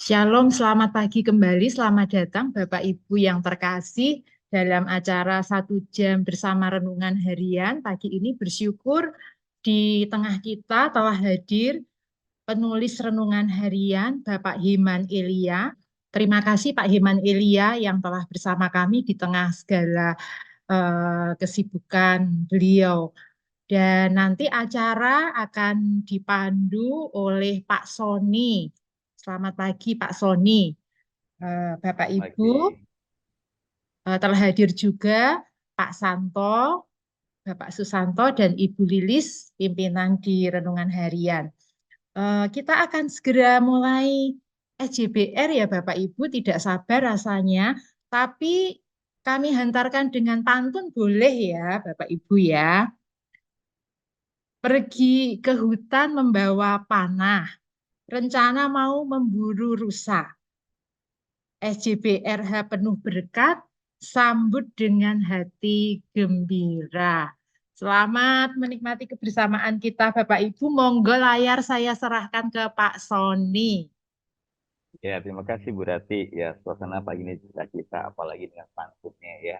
Shalom, selamat pagi kembali. Selamat datang Bapak Ibu yang terkasih dalam acara 1 jam bersama renungan harian. Pagi ini bersyukur di tengah kita telah hadir penulis renungan harian Bapak Himan Elia. Terima kasih Pak Himan Elia yang telah bersama kami di tengah segala kesibukan beliau. Dan nanti acara akan dipandu oleh Pak Sony. Selamat pagi Pak Sony. Bapak Ibu, Pagi. telah hadir juga Pak Santo, Bapak Susanto, dan Ibu Lilis, pimpinan di Renungan Harian. Kita akan segera mulai SJBR ya Bapak Ibu, tidak sabar rasanya, tapi kami hantarkan dengan pantun boleh ya Bapak Ibu ya. Pergi ke hutan membawa panah, rencana mau memburu rusa. SJBRH penuh berkat, sambut dengan hati gembira. Selamat menikmati kebersamaan kita Bapak Ibu. Monggo layar saya serahkan ke Pak Sony. Ya, terima kasih Bu Rati. Ya, suasana pagi ini juga kita, apalagi dengan pantunnya ya.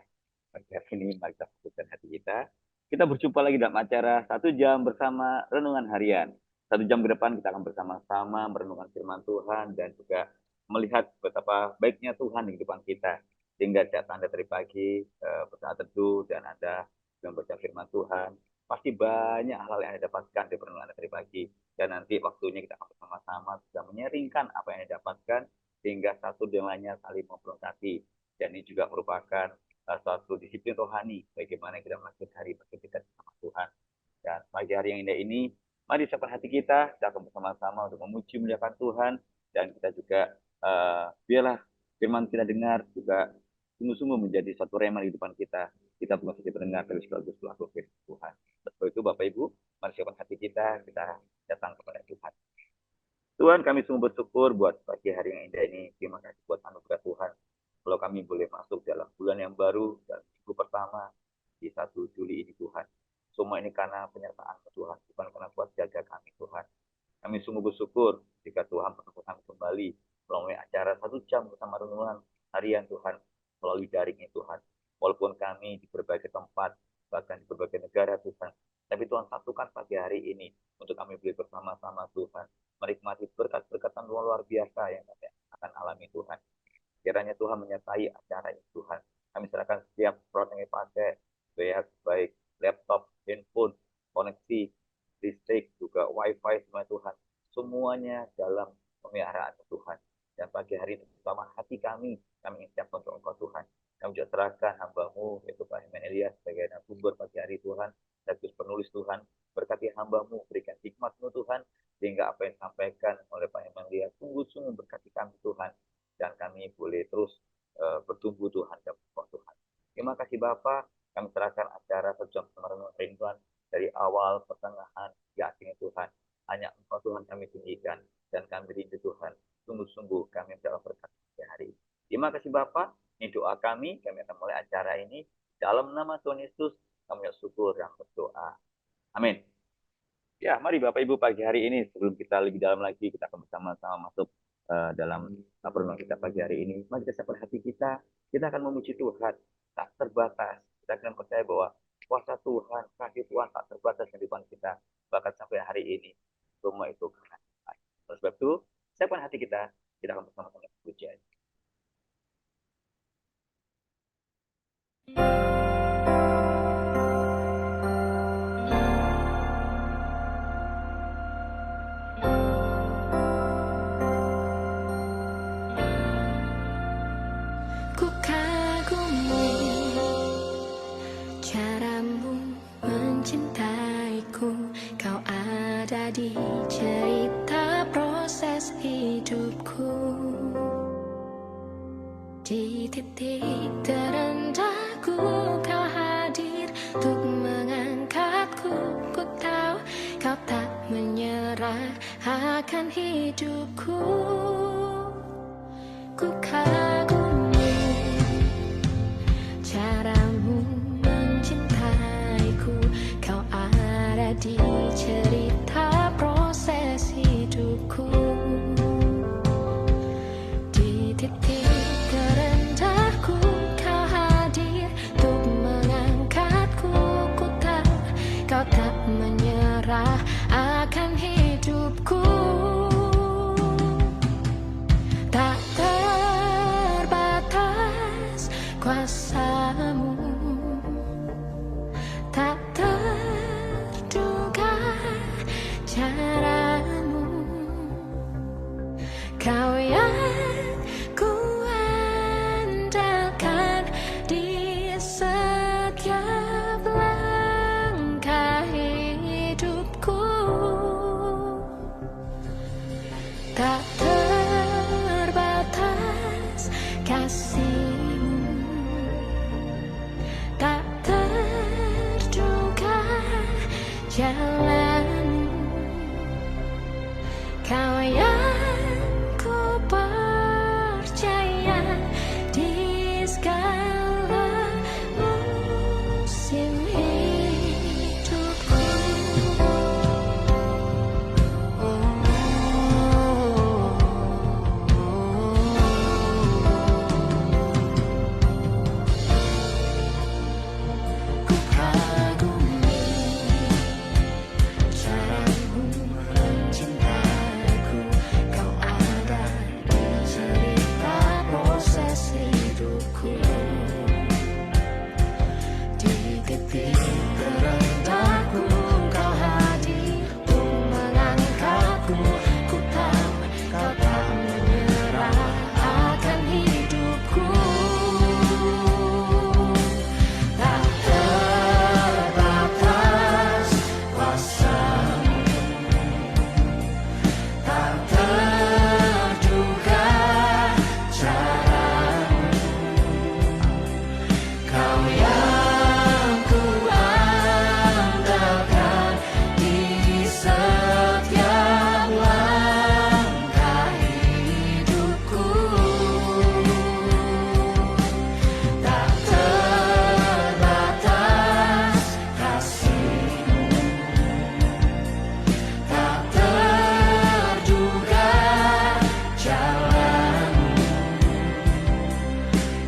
Pagi hari ini, mari kita fokuskan hati kita. Kita berjumpa lagi dalam acara 1 jam bersama Renungan Harian. 1 jam ke depan kita akan bersama-sama merenungkan firman Tuhan dan juga melihat betapa baiknya Tuhan di depan kita. Sehingga setiap Anda dari pagi bersaat teduh dan Anda membaca firman Tuhan, pasti banyak hal yang Anda dapatkan di perenungan Anda dari pagi. Dan nanti waktunya kita akan bersama-sama bisa menyaringkan apa yang didapatkan sehingga satu dengan lainnya saling memperlengkapi. Dan ini juga merupakan suatu disiplin rohani bagaimana kita melakukan hari kita bersama Tuhan. Dan pagi hari yang indah ini, mari siapkan hati kita akan bersama-sama untuk memuji memuliakan Tuhan dan kita juga biarlah firman kita dengar juga sungguh-sungguh menjadi satu rema di depan kita. Kita bukan saja mendengar tapi sekaligus melakukan firman Tuhan. Sebab itu Bapak Ibu, mari siapkan hati kita datang kepada Tuhan. Tuhan, kami sungguh bersyukur buat pagi hari yang indah ini. Terima kasih buat anugerah Tuhan. Kalau kami boleh masuk dalam bulan yang baru dan minggu pertama di 1 Juli ini Tuhan. Semua ini karena penyertaan Tuhan, bukan karena kuat jaga kami Tuhan. Kami sungguh bersyukur jika Tuhan menemukan kami kembali melalui acara 1 jam bersama renungan harian Tuhan, melalui daring ini Tuhan. Walaupun kami di berbagai tempat, bahkan di berbagai negara Tuhan, tapi Tuhan satukan pagi hari ini untuk kami boleh bersama-sama Tuhan, menikmati berkat-berkat luar biasa yang kami akan alami Tuhan. Kiranya Tuhan menyertai acara ini Tuhan. Kami serahkan setiap peralatan yang dipakai, baik laptop, handphone, koneksi, listrik, juga wifi semua Tuhan. Semuanya dalam pemeliharaan Tuhan. Dan pagi hari ini bersama hati kami ingin siap untuk Engkau Tuhan. Kami juga serahkan hamba-Mu, yaitu Pak Himan Elia sebagai narasumber pagi hari Tuhan, dan penulis Tuhan. Berkati hamba-Mu, berikan hikmat-Mu Tuhan, sehingga apa yang disampaikan oleh Pak Himan Elia sungguh-sungguh berkati kami Tuhan. Dan kami boleh terus bertumbuh Tuhan dan Tuhan. Terima kasih Bapak. Kami serahkan acara 1 jam renungan Tuhan dari awal, pertengahan, hingga akhirnya Tuhan. Hanya Engkau Tuhan kami tinggikan dan kami rindu Tuhan. Sungguh-sungguh kami dalam berkat hari ini. Terima kasih Bapak. Ini doa kami akan mulai acara ini. Dalam nama Tuhan Yesus, kami bersyukur dan berdoa. Amin. Ya, mari Bapak Ibu pagi hari ini sebelum kita lebih dalam lagi, kita akan bersama-sama masuk dalam pertemuan kita pagi hari ini. Mari kita siapkan hati kita akan memuji Tuhan tak terbatas. Kita akan percaya bahwa kuasa Tuhan, kasih Tuhan tak terbatas di depan kita, bahkan sampai hari ini. Semua itu karena Tuhan. Oleh sebab itu, siapkan hati kita akan bersama-sama pujian. Ku kagumi caramu mencintaiku. Kau ada di cerita proses hidupku. Di titik terendahku kau hadir untuk mengangkatku. Ku tahu kau tak menyerah akan hidupku. Ku kagumi caramu mencintaiku. Kau ada di cerita proses hidupku. Kau yang ku andalkan di setiap langkah hidupku. Tak terbatas kasihmu, tak terduga jalanmu. Kau yang ku percaya di segala musim hidupku. Ku kagumi caramu mencintaiku. Kau ada di cerita proses hidupku. Di titik terendahku kau hadir untuk mengangkatku. Ku tahu kau tak menyerah akan hidupku. Tak terbatas kuasamu, tak terduga caramu. Kau yang ku andalkan di setiap langkah hidupku. Tak terbatas kasihmu, tak terduga jalanmu.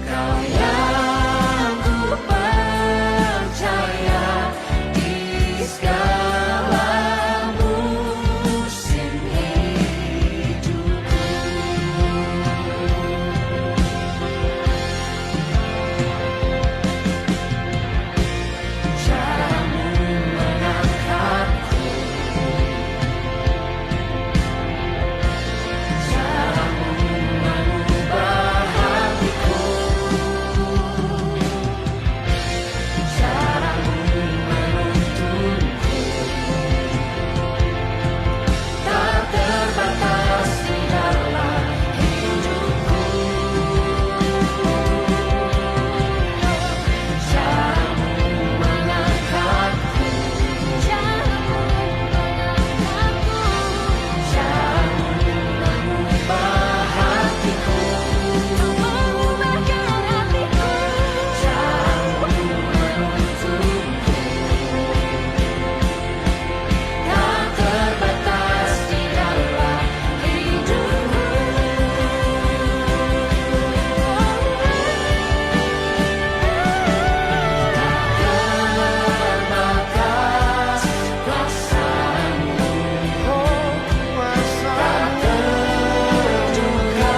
Kau yang ku percaya di segala musim hidupku. Caramu mengangkatku, caramu mengubah hatiku, caramu menuntunku. Tak terbatas di dalam hidupku. Caramu mengangkatku, caramu mengangkatku, caramu mengubah hatiku, mengubahkan hatiku. Caramu menuntunku. Tak terbatas di dalam hidupku. Terbatas kuasamu, tak terduga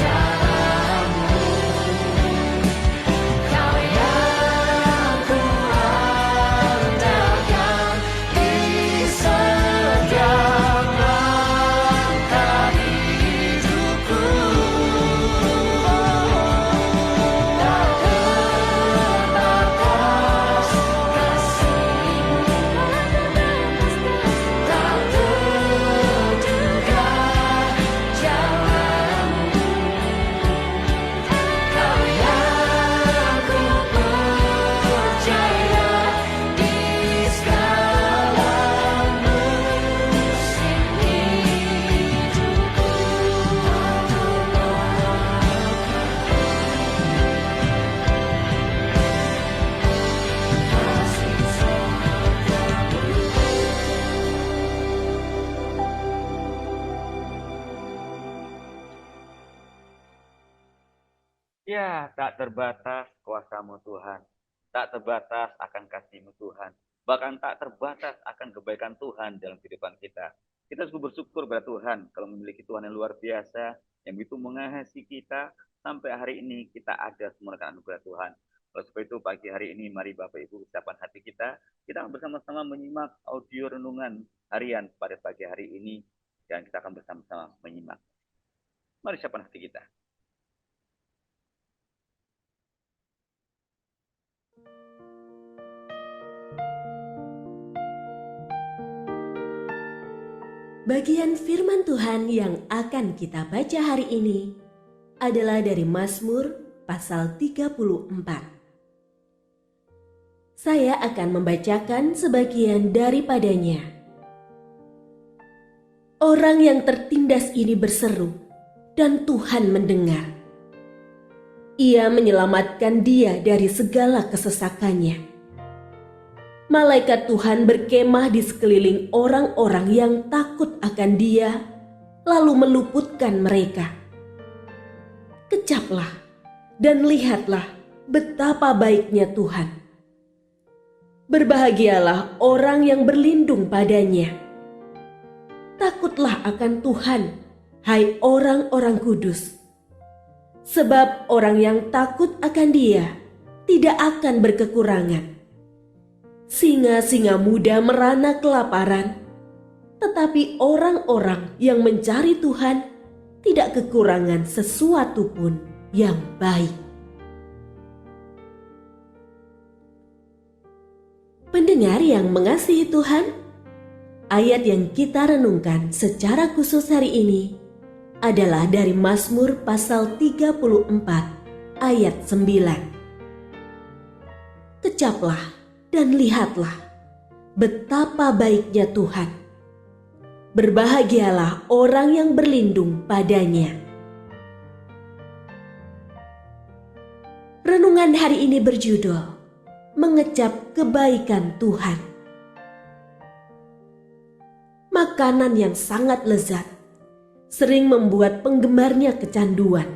caramu. Kau yang ku andalkan di setiap langkah hidupku. Tak terbatas kasihmu, tak terduga jalanmu. Kau yang ku percaya di segala musim hidupku. Kasih setiamu. Ya, tak terbatas kuasamu Tuhan. Tak terbatas akan kasihmu Tuhan. Bahkan tak terbatas akan kebaikan Tuhan dalam kehidupan kita. Kita sungguh bersyukur pada Tuhan kalau memiliki Tuhan yang luar biasa, yang begitu mengasihi kita, sampai hari ini kita ada semua anugerah Tuhan. Oleh sebab itu pagi hari ini mari Bapak Ibu ucapan hati kita akan bersama-sama menyimak audio renungan harian pada pagi hari ini dan kita akan bersama-sama menyimak. Mari siapkan hati kita. Bagian firman Tuhan yang akan kita baca hari ini adalah dari Mazmur pasal 34. Saya akan membacakan sebagian daripadanya. Orang yang tertindas ini berseru, dan Tuhan mendengar. Ia menyelamatkan dia dari segala kesesakannya. Malaikat Tuhan berkemah di sekeliling orang-orang yang takut akan dia, lalu meluputkan mereka. Kecaplah dan lihatlah betapa baiknya Tuhan. Berbahagialah orang yang berlindung padanya. Takutlah akan Tuhan, hai orang-orang kudus. Sebab orang yang takut akan dia tidak akan berkekurangan. Singa-singa muda merana kelaparan, tetapi orang-orang yang mencari Tuhan tidak kekurangan sesuatu pun yang baik. Pendengar yang mengasihi Tuhan, ayat yang kita renungkan secara khusus hari ini adalah dari Mazmur pasal 34 ayat 9. Kecaplah dan lihatlah betapa baiknya Tuhan. Berbahagialah orang yang berlindung padanya. Renungan hari ini berjudul Mengecap Kebaikan Tuhan. Makanan yang sangat lezat sering membuat penggemarnya kecanduan.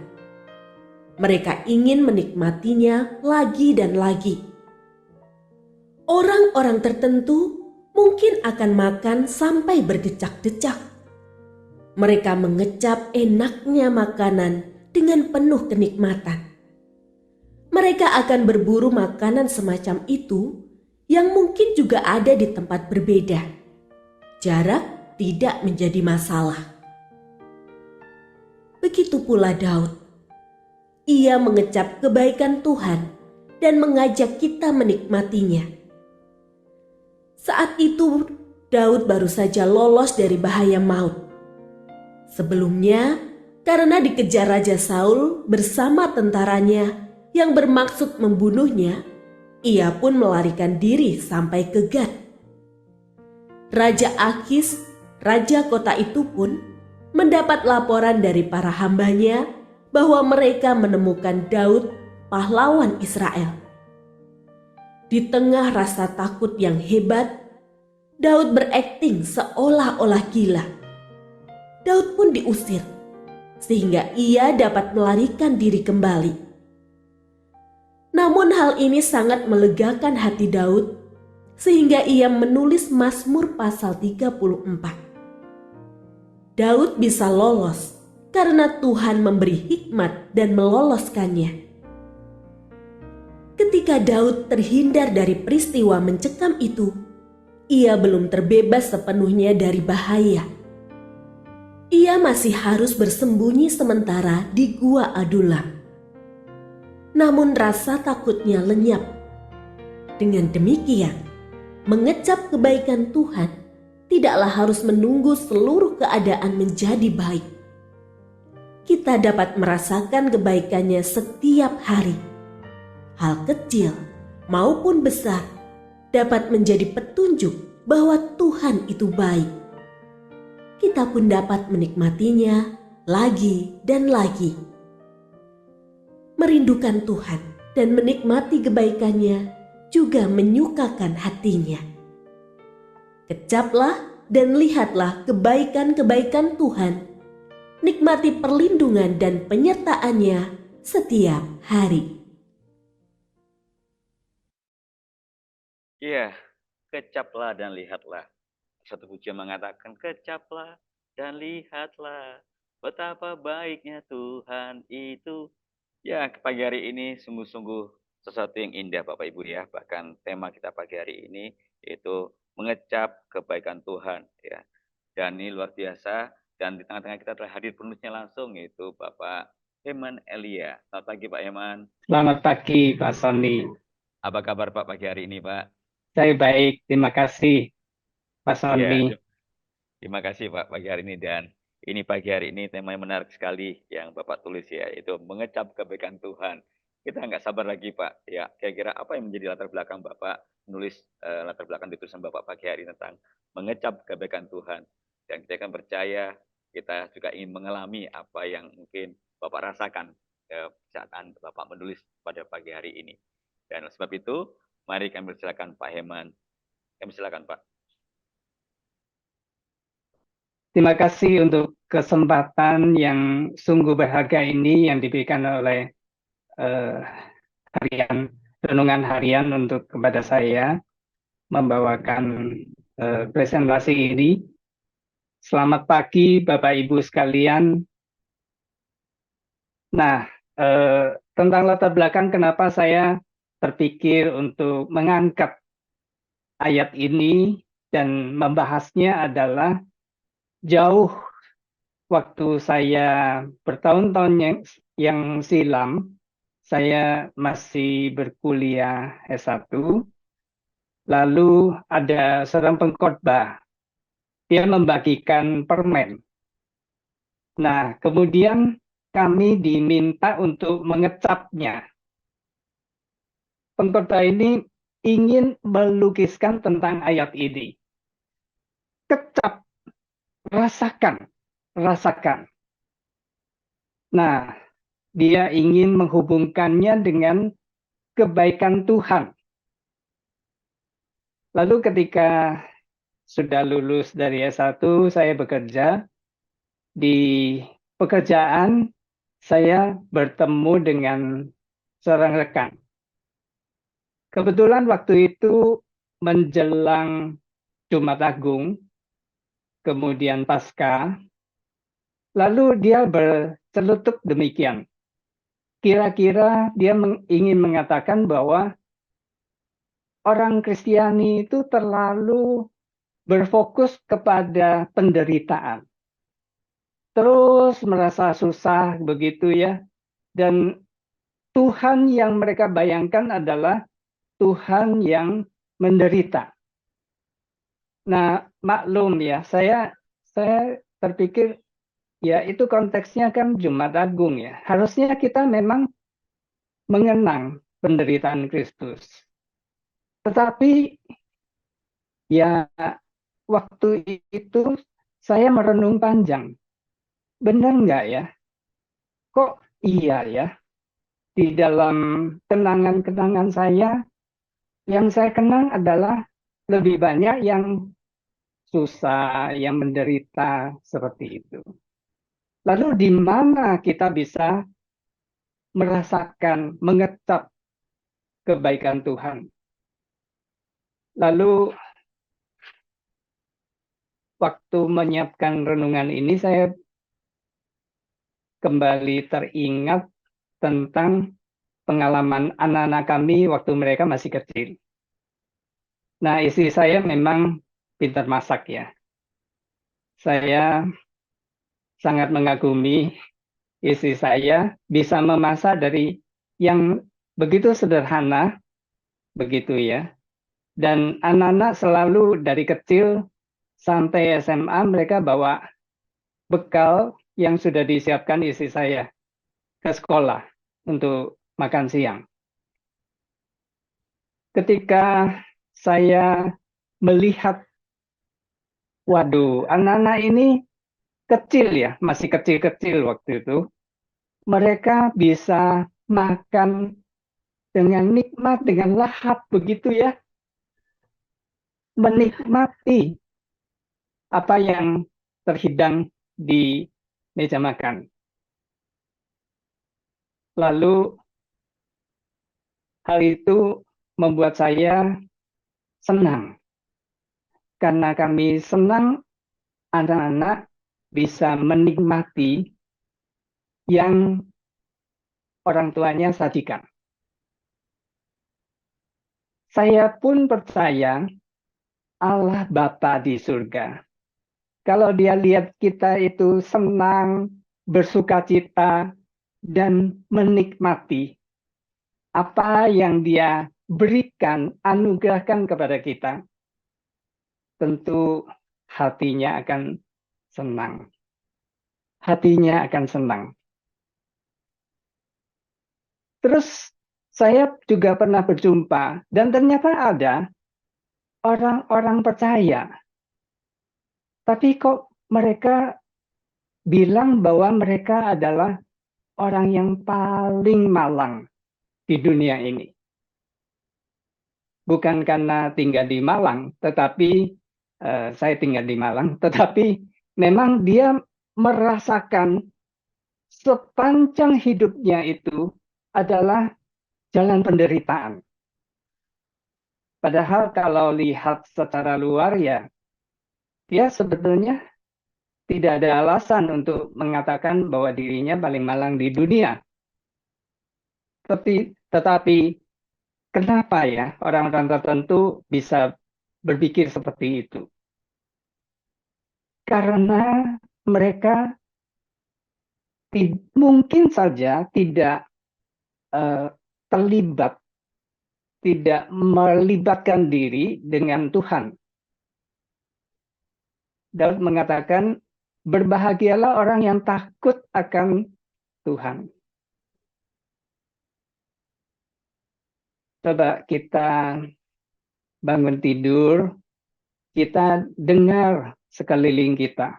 Mereka ingin menikmatinya lagi dan lagi. Orang-orang tertentu mungkin akan makan sampai berdecak-decak. Mereka mengecap enaknya makanan dengan penuh kenikmatan. Mereka akan berburu makanan semacam itu yang mungkin juga ada di tempat berbeda. Jarak tidak menjadi masalah. Begitu pula Daud. Ia mengecap kebaikan Tuhan dan mengajak kita menikmatinya. Saat itu Daud baru saja lolos dari bahaya maut. Sebelumnya, karena dikejar Raja Saul bersama tentaranya yang bermaksud membunuhnya, ia pun melarikan diri sampai ke Gad. Raja Akis, raja kota itu pun mendapat laporan dari para hambanya bahwa mereka menemukan Daud, pahlawan Israel. Di tengah rasa takut yang hebat, Daud berakting seolah-olah gila. Daud pun diusir, sehingga ia dapat melarikan diri kembali. Namun hal ini sangat melegakan hati Daud, sehingga ia menulis Mazmur pasal 34. Daud bisa lolos karena Tuhan memberi hikmat dan meloloskannya. Ketika Daud terhindar dari peristiwa mencekam itu, ia belum terbebas sepenuhnya dari bahaya. Ia masih harus bersembunyi sementara di Gua Adulam. Namun rasa takutnya lenyap. Dengan demikian, mengecap kebaikan Tuhan tidaklah harus menunggu seluruh keadaan menjadi baik. Kita dapat merasakan kebaikannya setiap hari. Hal kecil maupun besar dapat menjadi petunjuk bahwa Tuhan itu baik. Kita pun dapat menikmatinya lagi dan lagi. Merindukan Tuhan dan menikmati kebaikannya juga menyukakan hatinya. Kecaplah dan lihatlah kebaikan-kebaikan Tuhan. Nikmati perlindungan dan penyertaannya setiap hari. Iya, kecaplah dan lihatlah. Satu pujian mengatakan, kecaplah dan lihatlah betapa baiknya Tuhan itu. Ya, pagi hari ini sungguh-sungguh sesuatu yang indah Bapak Ibu ya. Bahkan tema kita pagi hari ini yaitu mengecap kebaikan Tuhan ya. Dan ini luar biasa, Dan di tengah-tengah kita telah hadir penulisnya langsung, yaitu Bapak Heman Elia. Selamat pagi Pak Heman. Selamat pagi, Pak Sony. Apa kabar Pak pagi hari ini Pak? Saya baik, terima kasih, Pak Ya, Sony. terima kasih Pak pagi hari ini. Dan ini pagi hari ini temanya menarik sekali yang Bapak tulis ya, itu mengecap kebaikan Tuhan. Kita nggak sabar lagi Pak. Ya, kira-kira apa yang menjadi latar belakang Bapak menulis latar belakang di tulisan Bapak pagi hari tentang mengecap kebaikan Tuhan. Dan kita akan percaya, kita juga ingin mengalami apa yang mungkin Bapak rasakan saat Bapak menulis pada pagi hari ini. Dan oleh sebab itu, mari kami persilakan Pak Heman. Kami silakan Pak. Terima kasih untuk kesempatan yang sungguh berharga ini yang diberikan oleh renungan harian untuk kepada saya membawakan presentasi ini. Selamat pagi Bapak Ibu sekalian. Nah, tentang latar belakang kenapa saya terpikir untuk mengangkat ayat ini dan membahasnya adalah jauh waktu saya bertahun-tahun yang silam, saya masih berkuliah S1, lalu ada seorang pengkhotbah, dia membagikan permen. Nah, kemudian kami diminta untuk mengecapnya. Pengkhotbah ini ingin melukiskan tentang ayat ini. Kecap, rasakan. Nah, dia ingin menghubungkannya dengan kebaikan Tuhan. Lalu ketika sudah lulus dari S1, saya bekerja. Di pekerjaan, saya bertemu dengan seorang rekan. Kebetulan waktu itu menjelang Jumat Agung, kemudian Paskah, lalu dia bercelutuk demikian. Kira-kira dia ingin mengatakan bahwa orang Kristiani itu terlalu berfokus kepada penderitaan. Terus merasa susah begitu ya. Dan Tuhan yang mereka bayangkan adalah Tuhan yang menderita. Nah, maklum ya, saya terpikir ya itu konteksnya kan Jumat Agung ya. Harusnya kita memang mengenang penderitaan Kristus. Tetapi ya waktu itu saya merenung panjang. Benar nggak ya? Kok iya ya? Di dalam kenangan-kenangan saya, yang saya kenang adalah lebih banyak yang susah, yang menderita seperti itu. Lalu di mana kita bisa merasakan, mengecap kebaikan Tuhan? Lalu waktu menyiapkan renungan ini saya kembali teringat tentang pengalaman anak-anak kami waktu mereka masih kecil. Nah, istri saya memang pintar masak ya. Saya sangat mengagumi istri saya bisa memasak dari yang begitu sederhana, begitu ya. Dan anak-anak selalu dari kecil sampai SMA mereka bawa bekal yang sudah disiapkan istri saya ke sekolah untuk makan siang. Ketika saya melihat, waduh, anak-anak ini kecil ya, masih kecil-kecil waktu itu, mereka bisa makan dengan nikmat, dengan lahap begitu ya, menikmati apa yang terhidang di meja makan. Lalu hal itu membuat saya senang. Karena kami senang anak-anak bisa menikmati yang orang tuanya sajikan. Saya pun percaya Allah Bapa di surga Kalau dia lihat kita itu senang, bersukacita, dan menikmati apa yang dia berikan, anugerahkan kepada kita, tentu hatinya akan senang. Hatinya akan senang. Terus saya juga pernah berjumpa, dan ternyata ada orang-orang percaya, tapi kok mereka bilang bahwa mereka adalah orang yang paling malang di dunia ini. Bukan karena tinggal di Malang, tetapi saya tinggal di Malang, tetapi memang dia merasakan sepanjang hidupnya itu adalah jalan penderitaan. Padahal kalau lihat secara luar ya, dia sebetulnya tidak ada alasan untuk mengatakan bahwa dirinya paling malang di dunia. Tetapi kenapa ya orang-orang tertentu bisa berpikir seperti itu? Karena mereka mungkin saja tidak terlibat, tidak melibatkan diri dengan Tuhan. Daud mengatakan, berbahagialah orang yang takut akan Tuhan. Coba kita bangun tidur, kita dengar sekeliling kita.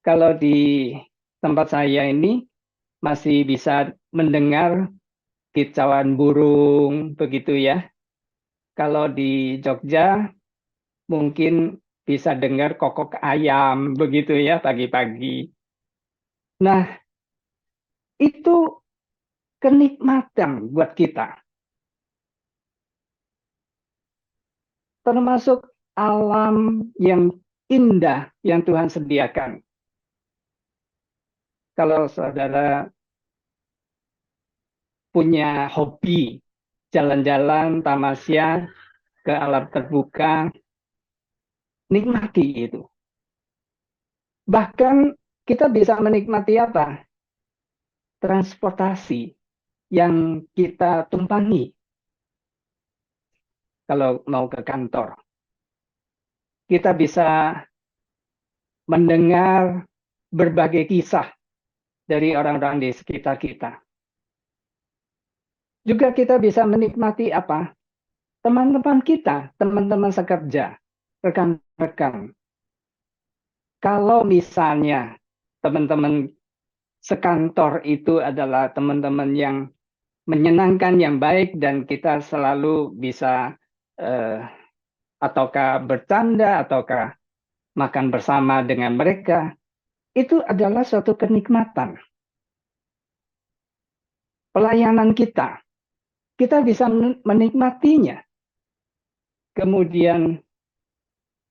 Kalau di tempat saya ini masih bisa mendengar kicauan burung, begitu ya. Kalau di Jogja mungkin bisa dengar kokok ayam, begitu ya pagi-pagi. Nah, itu kenikmatan buat kita. Termasuk alam yang indah yang Tuhan sediakan. Kalau saudara punya hobi jalan-jalan, tamasya ke alam terbuka, nikmati itu. Bahkan kita bisa menikmati apa? Transportasi yang kita tumpangi kalau mau ke kantor. Kita bisa mendengar berbagai kisah dari orang-orang di sekitar kita. Juga kita bisa menikmati apa? Teman-teman kita, teman-teman sekerja, rekan-rekan. Kalau misalnya teman-teman sekantor itu adalah teman-teman yang menyenangkan, yang baik, dan kita selalu bisa ataukah bercanda, ataukah makan bersama dengan mereka, itu adalah suatu kenikmatan. Pelayanan kita bisa menikmatinya. Kemudian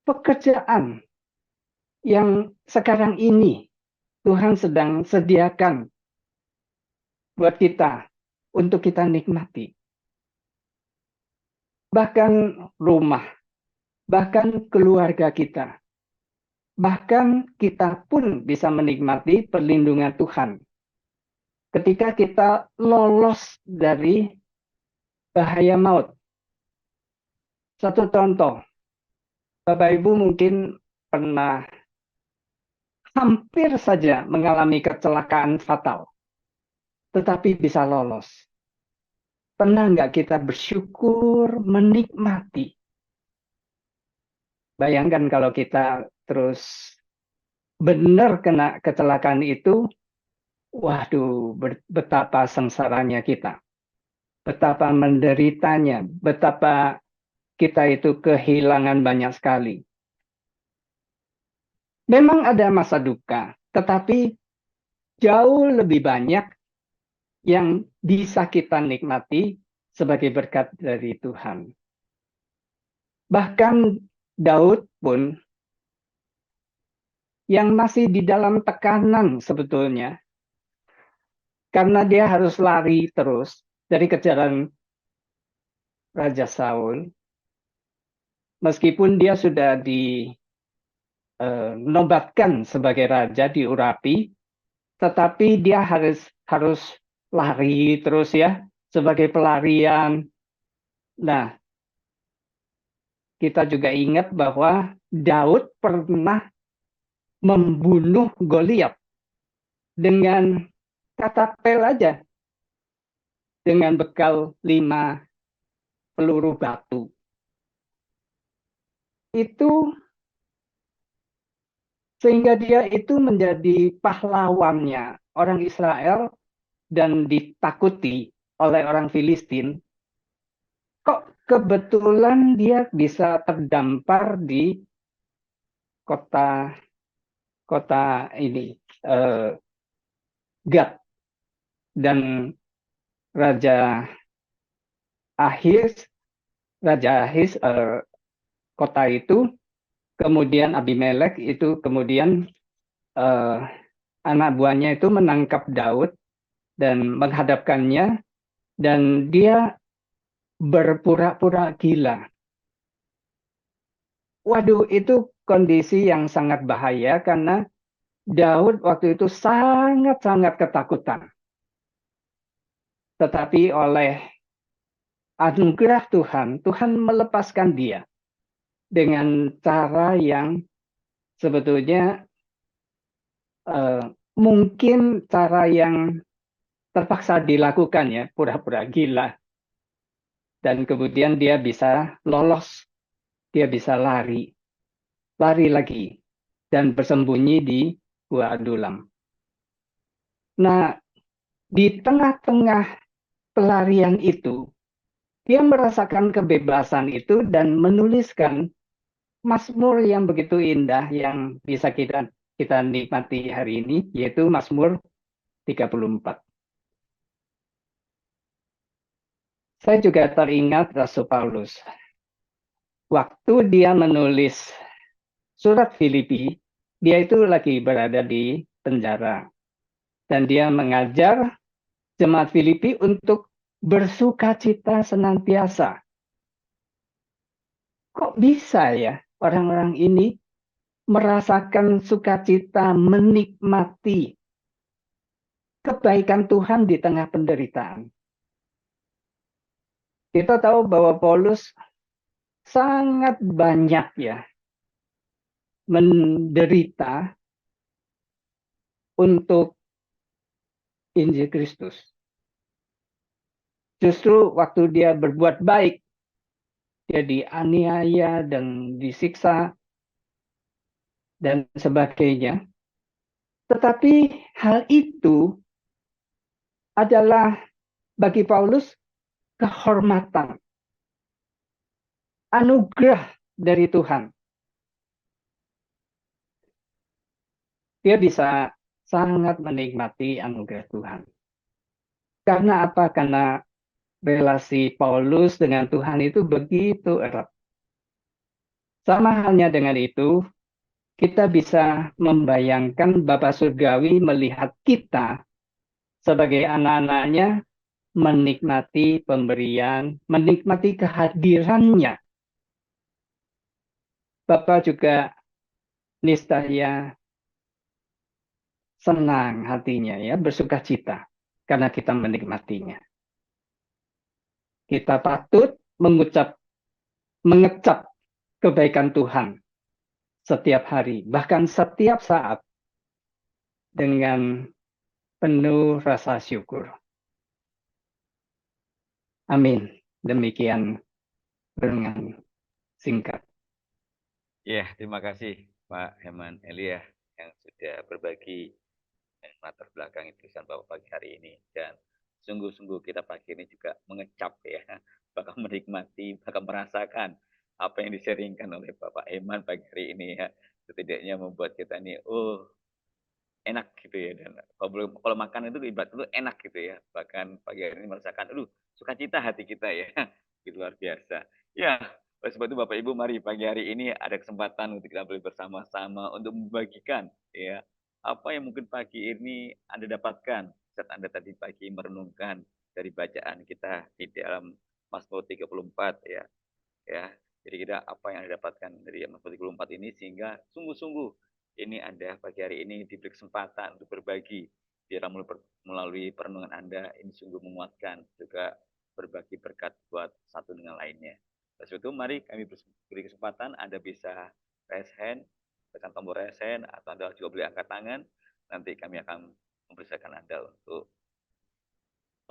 pekerjaan yang sekarang ini Tuhan sedang sediakan buat kita untuk kita nikmati. Bahkan rumah, bahkan keluarga kita, bahkan kita pun bisa menikmati perlindungan Tuhan. Ketika kita lolos dari bahaya maut. Satu contoh, Bapak Ibu mungkin pernah hampir saja mengalami kecelakaan fatal, tetapi bisa lolos. Pernah nggak kita bersyukur, menikmati? Bayangkan kalau kita terus benar kena kecelakaan itu, waduh, betapa sengsaranya kita. Betapa menderitanya, betapa kita itu kehilangan banyak sekali. Memang ada masa duka, tetapi jauh lebih banyak yang bisa kita nikmati sebagai berkat dari Tuhan. Bahkan Daud pun yang masih di dalam tekanan sebetulnya, karena dia harus lari terus dari kejaran Raja Saul, meskipun dia sudah nobatkan sebagai raja diurapi, tetapi dia harus lari terus ya, sebagai pelarian. Nah, kita juga ingat bahwa Daud pernah membunuh Goliat dengan kata pel aja, dengan bekal 5 peluru batu. Itu sehingga dia itu menjadi pahlawannya orang Israel dan ditakuti oleh orang Filistin. Kok kebetulan dia bisa terdampar di kota ini, Gad, dan Raja Ahis, kota itu, kemudian Abimelek itu kemudian anak buahnya itu menangkap Daud dan menghadapkannya, dan dia berpura-pura gila. Waduh, itu kondisi yang sangat bahaya karena Daud waktu itu sangat-sangat ketakutan. Tetapi oleh anugerah Tuhan, Tuhan melepaskan dia dengan cara yang sebetulnya mungkin cara yang terpaksa dilakukan ya, pura-pura gila. Dan kemudian dia bisa lolos, dia bisa lari lagi, dan bersembunyi di Gua Adulam. Nah, di tengah-tengah pelarian itu, dia merasakan kebebasan itu dan menuliskan Mazmur yang begitu indah yang bisa kita nikmati hari ini, yaitu Mazmur 34. Saya juga teringat Rasul Paulus. Waktu dia menulis surat Filipi, dia itu lagi berada di penjara. Dan dia mengajar jemaat Filipi untuk bersukacita senantiasa. Kok bisa ya orang-orang ini merasakan sukacita, menikmati kebaikan Tuhan di tengah penderitaan? Kita tahu bahwa Paulus sangat banyak ya menderita untuk Injil Kristus. Justru waktu dia berbuat baik, dia dianiaya dan disiksa dan sebagainya. Tetapi hal itu adalah bagi Paulus kehormatan, anugerah dari Tuhan. Dia bisa sangat menikmati anugerah Tuhan. Karena apa? Karena relasi Paulus dengan Tuhan itu begitu erat. Sama halnya dengan itu, kita bisa membayangkan Bapa Surgawi melihat kita sebagai anak-anaknya menikmati pemberian, menikmati kehadirannya. Bapa juga niscaya senang hatinya ya, bersuka cita karena kita menikmatinya. Kita patut mengecap kebaikan Tuhan setiap hari, bahkan setiap saat dengan penuh rasa syukur. Amin. Demikian renungan singkat. Ya, terima kasih Pak Heman Elia yang sudah berbagi latar belakang tulisan Bapak pagi hari ini. Dan sungguh-sungguh kita pagi ini juga mengecap ya, bahkan menikmati, bahkan merasakan apa yang diseringkan oleh Bapak Heman pagi hari ini ya. Setidaknya membuat kita ini, enak gitu ya. Dan kalau makan itu ibarat itu enak gitu ya. Bahkan pagi hari ini merasakan, sukacita hati kita ya. Itu luar biasa. Ya, oleh sebab itu Bapak Ibu, mari pagi hari ini ada kesempatan untuk kita boleh bersama-sama untuk membagikan ya apa yang mungkin pagi ini Anda dapatkan saat Anda tadi pagi merenungkan dari bacaan kita di dalam Mazmur 34 ya. Ya, kira-kira apa yang didapatkan dari Amazon 34 ini, sehingga sungguh-sungguh ini Anda pagi hari ini diberi kesempatan untuk berbagi biar melalui perenungan Anda ini sungguh menguatkan, juga berbagi berkat buat satu dengan lainnya. Oleh itu mari kami beri kesempatan Anda bisa raise hand, tekan tombol raise hand, atau Anda juga boleh angkat tangan. Nanti kami akan mempersilakan Anda untuk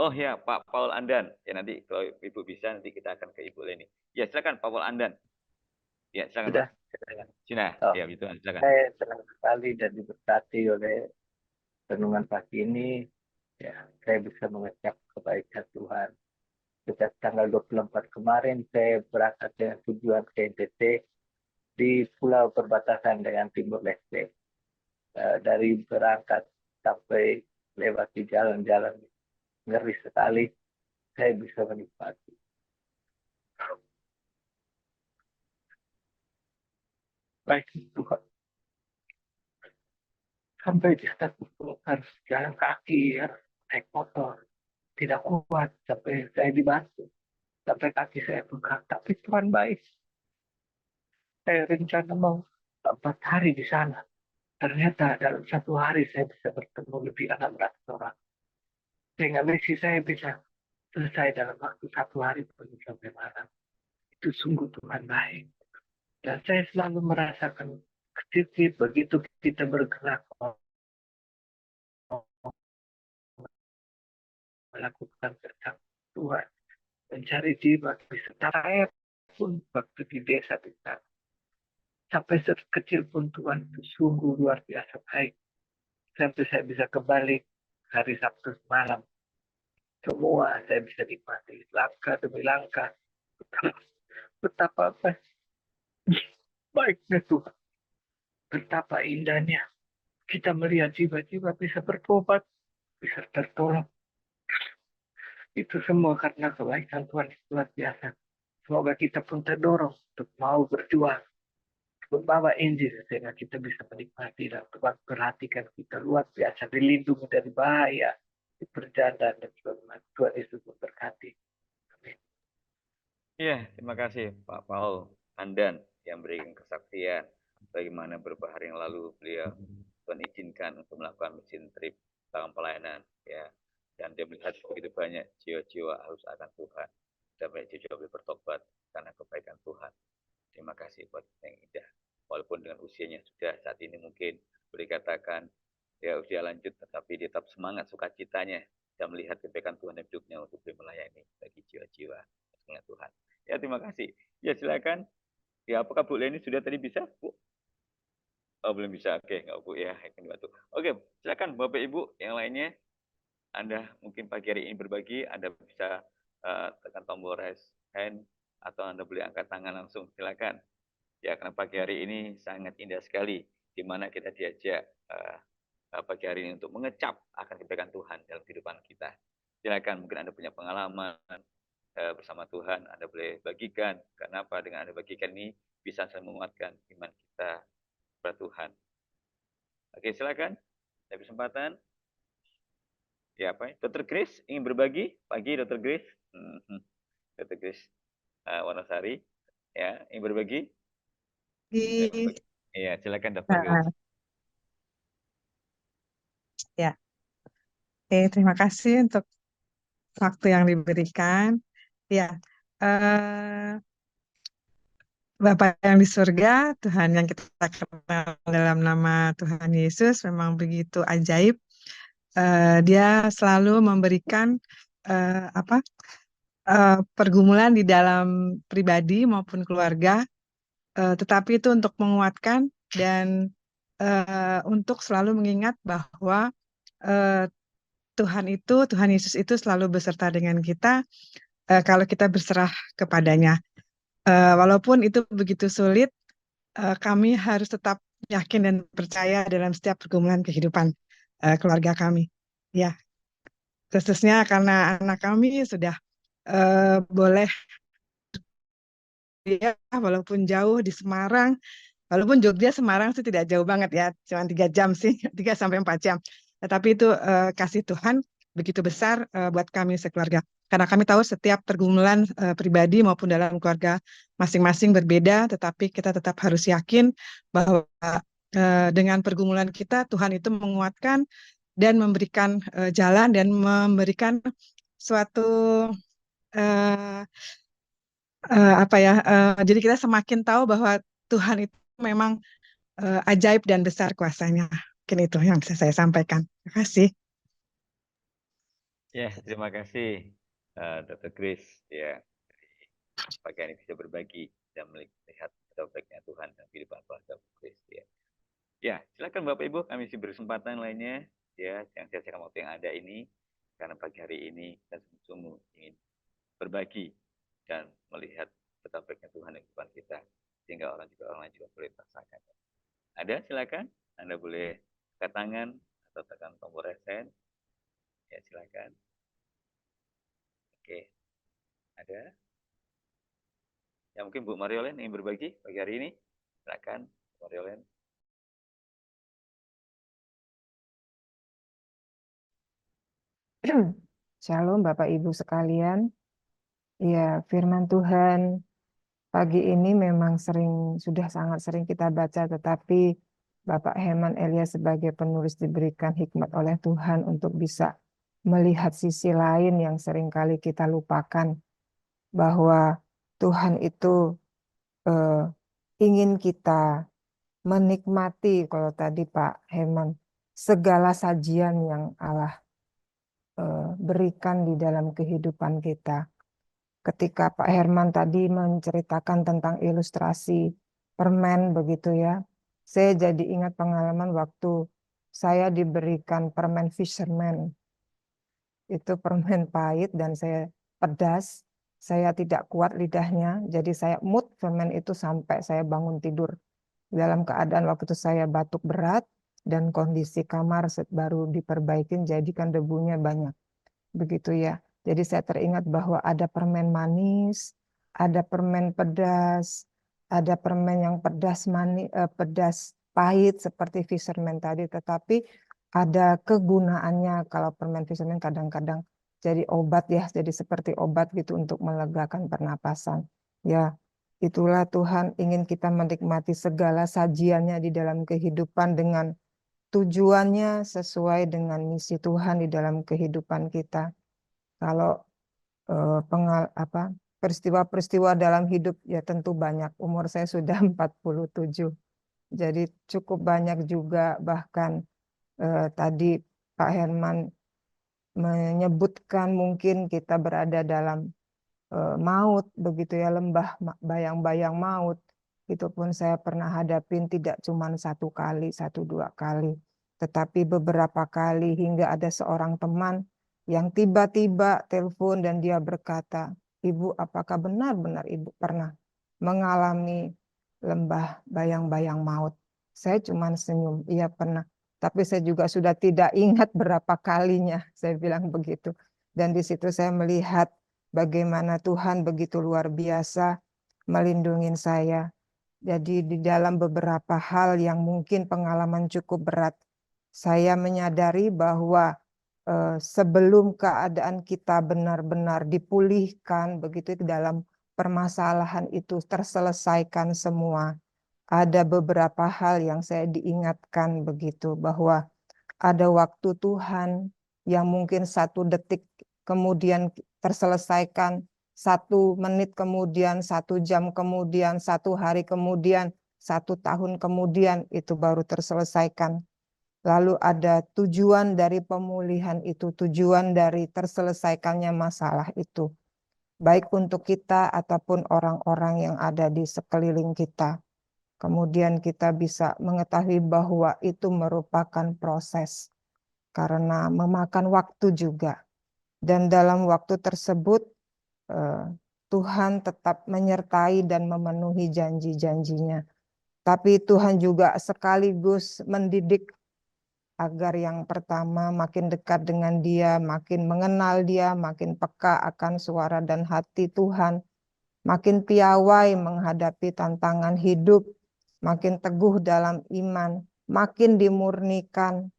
oh ya, Pak Paul Andan. Ya nanti kalau Ibu bisa nanti kita akan ke Ibu Leni. Ya silakan Pak Paul Andan. Ya silakan Sudah. Pak. Cina. Oh, Ya gitu silakan. saya senang sekali dan diberkati oleh renungan pagi ini. Ya, saya bisa mengecap kebaikan Tuhan. Sejak tanggal 24 kemarin saya berangkat dengan tujuan ke NTT di pulau perbatasan dengan Timur Leste. Dari berangkat sampai lewati jalan-jalan ngeri sekali, saya bisa menikmati. Baik Tuhan. Sampai di atas bukit harus jalan kaki, harus naik motor. Tidak kuat sampai saya dibantu. Sampai kaki saya bengkak. Tapi Tuhan baik. Saya rencana mau 4 hari di sana. Ternyata dalam 1 hari saya bisa bertemu lebih 600 orang. Sehingga misi saya bisa selesai dalam waktu 1 hari penuh sampai malam. Itu sungguh Tuhan baik. Dan saya selalu merasakan kecil begitu kita bergerak melakukan kehendak Tuhan, mencari jiwa bisa. Saya pun waktu di desa kita sampai sekecil pun Tuhan itu sungguh luar biasa baik. Sampai saya bisa kembali hari Sabtu malam. Semua saya bisa nikmati langkah demi langkah. Betapa baiknya Tuhan. Betapa indahnya kita melihat jiwa-jiwa bisa bertobat, bisa tertolong. Itu semua karena kebaikan Tuhan yang luar biasa. Semoga kita pun terdorong untuk mau berjuang, membawa Injil sehingga kita bisa menikmati dan Tuhan perhatikan kita luar biasa, dilindungi dari bahaya, di perjalanan dan sebagainya. Tuhan Yesus memberkati. Amin. Iya, terima kasih Pak Paul Andan yang berikan kesaksian bagaimana beberapa hari yang lalu beliau Tuhan izinkan untuk melakukan mission trip dalam pelayanan, ya, dan dia melihat begitu banyak jiwa-jiwa haus akan Tuhan dan banyak jiwa boleh bertobat karena kebaikan Tuhan. Terima kasih buat yang indah. Walaupun dengan usianya sudah saat ini mungkin boleh katakan ya usia lanjut, tetapi dia tetap semangat sukacitanya dan melihat kebaikan Tuhan dalam hidupnya untuk melayani bagi jiwa-jiwa dengan Tuhan. Ya terima kasih. Ya silakan. Ya apakah Bu Leni sudah tadi bisa Bu? Oh belum bisa. Oke nggak Bu ya. Oke silakan Bapak Ibu yang lainnya. Anda mungkin pagi hari ini berbagi, Anda bisa tekan tombol raise hand atau Anda boleh angkat tangan langsung, silakan. Ya, karena pagi hari ini sangat indah sekali, di mana kita diajak pagi hari ini untuk mengecap akan kebaikan Tuhan dalam kehidupan kita. Silakan, mungkin Anda punya pengalaman bersama Tuhan, Anda boleh bagikan. Karena apa? Dengan Anda bagikan ini bisa saling menguatkan iman kita kepada Tuhan. Oke, silakan. Ada kesempatan. Ya, apa? Dr. Grace ingin berbagi pagi, Dr. Grace. Dr. Grace Wanasari, ya, ingin berbagi. Iya, silakan Dr. Grace. Ya, terima kasih untuk waktu yang diberikan. Ya, Bapa yang di surga, Tuhan yang kita kenal dalam nama Tuhan Yesus memang begitu ajaib. Dia selalu memberikan pergumulan di dalam pribadi maupun keluarga, tetapi itu untuk menguatkan dan untuk selalu mengingat bahwa Tuhan Yesus itu selalu beserta dengan kita kalau kita berserah kepadanya. Walaupun itu begitu sulit, kami harus tetap yakin dan percaya dalam setiap pergumulan kehidupan keluarga kami. Ya, khususnya karena anak kami sudah boleh ya, walaupun jauh di Semarang, walaupun Jogja Semarang sih tidak jauh banget ya, cuma 3 jam sih, 3 sampai 4 jam. Tetapi itu kasih Tuhan begitu besar buat kami sekeluarga. karena kami tahu setiap pergumulan pribadi maupun dalam keluarga masing-masing berbeda, tetapi kita tetap harus yakin bahwa dengan pergumulan kita Tuhan itu menguatkan dan memberikan jalan dan memberikan suatu eh, jadi kita semakin tahu bahwa Tuhan itu memang ajaib dan besar kuasanya. Mungkin itu yang bisa saya sampaikan. Terima kasih. Ya, terima kasih Dr. Chris ya. Pagi ini bisa berbagi dan melihat baiknya Tuhan dan kehidupan keluarga Chris ya. Ya, silakan Bapak Ibu, kami isi berkesempatan lainnya ya, yang sia-siakan waktu yang ada ini karena pagi hari ini kita sungguh-sungguh ingin berbagi dan melihat betapa baiknya Tuhan di depan kita sehingga orang lain juga boleh merasakan. Ada, silakan. Anda boleh angkat tangan atau tekan tombol resen. Ya, silakan. Oke. Ada? Ya, mungkin Bu Mariolen ingin berbagi pagi hari ini. Silakan, Bu Mariolen. Shalom Bapak Ibu sekalian. Ya, firman Tuhan pagi ini memang sudah sangat sering kita baca, tetapi Bapak Herman Elias sebagai penulis diberikan hikmat oleh Tuhan untuk bisa melihat sisi lain yang seringkali kita lupakan, bahwa Tuhan itu ingin kita menikmati, kalau tadi Pak Herman, segala sajian yang Allah berikan di dalam kehidupan kita. Ketika Pak Herman tadi menceritakan tentang ilustrasi permen begitu ya, saya jadi ingat pengalaman waktu saya diberikan permen Fisherman. Itu permen pahit dan saya pedas, saya tidak kuat lidahnya, jadi saya mood permen itu sampai saya bangun tidur. Dalam keadaan waktu itu saya batuk berat dan kondisi kamar baru diperbaikin, jadi kan debunya banyak. Begitu ya. Jadi saya teringat bahwa ada permen manis, ada permen pedas, ada permen yang pedas pahit seperti Fisherman tadi, tetapi ada kegunaannya. Kalau permen Fisherman kadang-kadang jadi obat ya, jadi seperti obat gitu untuk melegakan pernapasan. Ya, itulah Tuhan ingin kita menikmati segala sajiannya di dalam kehidupan dengan tujuannya sesuai dengan misi Tuhan di dalam kehidupan kita. Kalau peristiwa-peristiwa dalam hidup ya tentu banyak. Umur saya sudah 47. Jadi cukup banyak juga, bahkan tadi Pak Herman menyebutkan mungkin kita berada dalam maut begitu ya, lembah bayang-bayang maut. Itu pun saya pernah hadapin tidak cuma 1 kali, 1-2 kali, tetapi beberapa kali, hingga ada seorang teman yang tiba-tiba telepon dan dia berkata, "Ibu, apakah benar-benar Ibu pernah mengalami lembah bayang-bayang maut?" Saya cuma senyum, "Iya pernah." Tapi saya juga sudah tidak ingat berapa kalinya, saya bilang begitu. Dan di situ saya melihat bagaimana Tuhan begitu luar biasa melindungi saya. Jadi di dalam beberapa hal yang mungkin pengalaman cukup berat, saya menyadari bahwa sebelum keadaan kita benar-benar dipulihkan begitu dalam permasalahan itu terselesaikan semua, ada beberapa hal yang saya diingatkan begitu, bahwa ada waktu Tuhan yang mungkin 1 detik kemudian terselesaikan, 1 menit kemudian, 1 jam kemudian, 1 hari kemudian, 1 tahun kemudian itu baru terselesaikan. Lalu ada tujuan dari pemulihan itu, tujuan dari terselesaikannya masalah itu, baik untuk kita ataupun orang-orang yang ada di sekeliling kita. Kemudian kita bisa mengetahui bahwa itu merupakan proses, karena memakan waktu juga. Dan dalam waktu tersebut, Tuhan tetap menyertai dan memenuhi janji-janjinya. Tapi Tuhan juga sekaligus mendidik agar yang pertama makin dekat dengan Dia, makin mengenal Dia, makin peka akan suara dan hati Tuhan, makin piawai menghadapi tantangan hidup, makin teguh dalam iman, makin dimurnikan,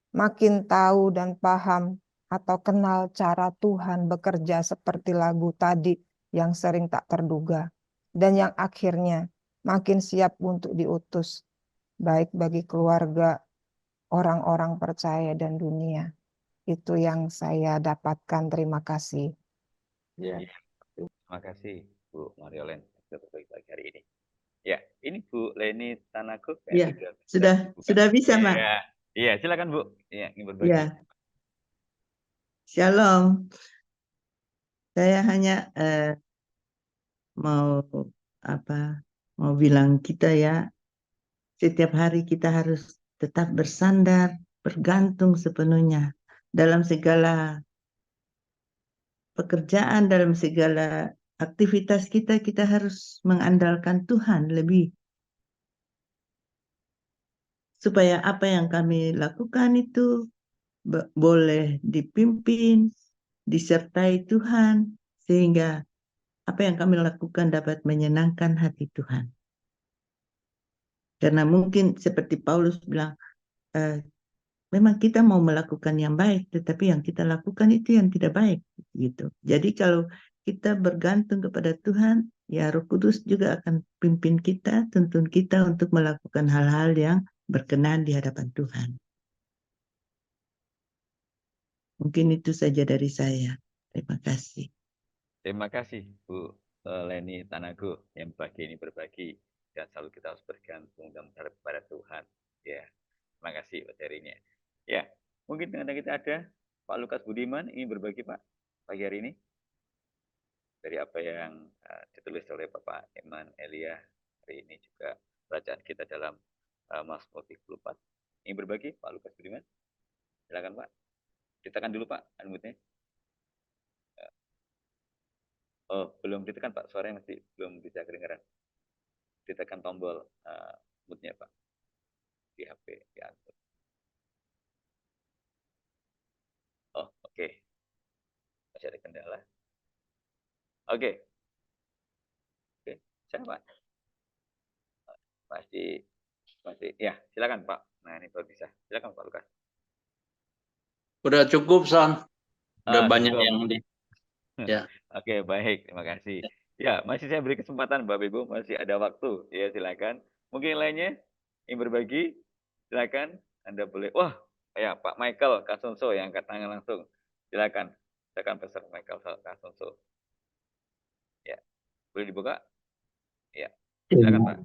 makin tahu dan paham atau kenal cara Tuhan bekerja seperti lagu tadi yang sering tak terduga, dan yang akhirnya makin siap untuk diutus, baik bagi keluarga, orang-orang percaya, dan dunia. Itu yang saya dapatkan. Terima kasih. Ya, terima kasih Bu Mariolen sudah berbagi pagi hari ini. Ya, ini Bu Leni Tanago Ya, sudah sudah buka. bisa, Mak. Iya, iya, silakan Bu. Iya, ingin berbagi. Ya, Shalom. Saya hanya mau mau bilang kita ya, setiap hari kita harus tetap bersandar, bergantung sepenuhnya dalam segala pekerjaan, dalam segala aktivitas kita harus mengandalkan Tuhan lebih, supaya apa yang kami lakukan itu boleh dipimpin, disertai Tuhan, sehingga apa yang kami lakukan dapat menyenangkan hati Tuhan. Karena mungkin seperti Paulus bilang, memang kita mau melakukan yang baik, tetapi yang kita lakukan itu yang tidak baik, gitu. Jadi kalau kita bergantung kepada Tuhan, ya Roh Kudus juga akan pimpin kita, tuntun kita untuk melakukan hal-hal yang berkenan di hadapan Tuhan. Mungkin itu saja dari saya. Terima kasih. Terima kasih Bu Leni Tanago yang pagi ini berbagi, dan selalu kita harus bergantung dan berharap kepada Tuhan. Ya, terima kasih materinya. Ya, mungkin dengan kita ada Pak Lukas Budiman ingin berbagi Pak pagi hari ini dari apa yang ditulis oleh Bapak Eman Elia hari ini, juga bacaan kita dalam Mazmur 34. Ingin berbagi Pak Lukas Budiman? Silakan Pak. Ditekan dulu Pak unmute-nya. Oh, belum ditekan Pak, suaranya masih belum bisa kedengaran. Ditekan tombol mute-nya Pak di HP, di Android. Oh, oke. Masih ada kendala. Oke. Oke, siapa Pak? Masih, ya, silakan Pak. Nah, ini baru bisa. Silakan Pak Lukas. Udah cukup, Son. Udah banyak cukup. yang di... Ya. Oke, baik. Terima kasih. Ya, masih saya beri kesempatan Bapak Ibu, masih ada waktu. Ya, silakan. Mungkin lainnya yang berbagi, silakan. Anda boleh. Wah, ya Pak Michael Kasonso yang angkat tangan langsung. Silakan. Silakan Pastor Michael Kasonso. Ya, boleh dibuka? Ya, silakan Pak.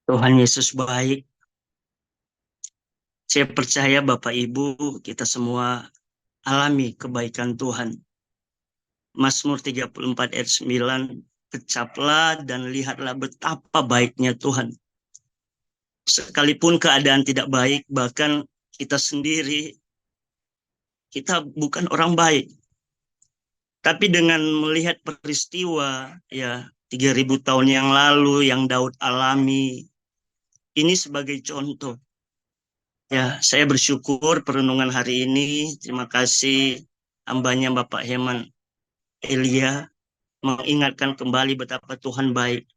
Tuhan Yesus baik. Saya percaya Bapak Ibu kita semua alami kebaikan Tuhan. Mazmur 34 ayat 9, kecaplah dan lihatlah betapa baiknya Tuhan. Sekalipun keadaan tidak baik, bahkan kita sendiri, kita bukan orang baik. Tapi dengan melihat peristiwa ya 3000 tahun yang lalu yang Daud alami, ini sebagai contoh. Ya, saya bersyukur perenungan hari ini. Terima kasih hambanya Bapak Heman Elia mengingatkan kembali betapa Tuhan baik.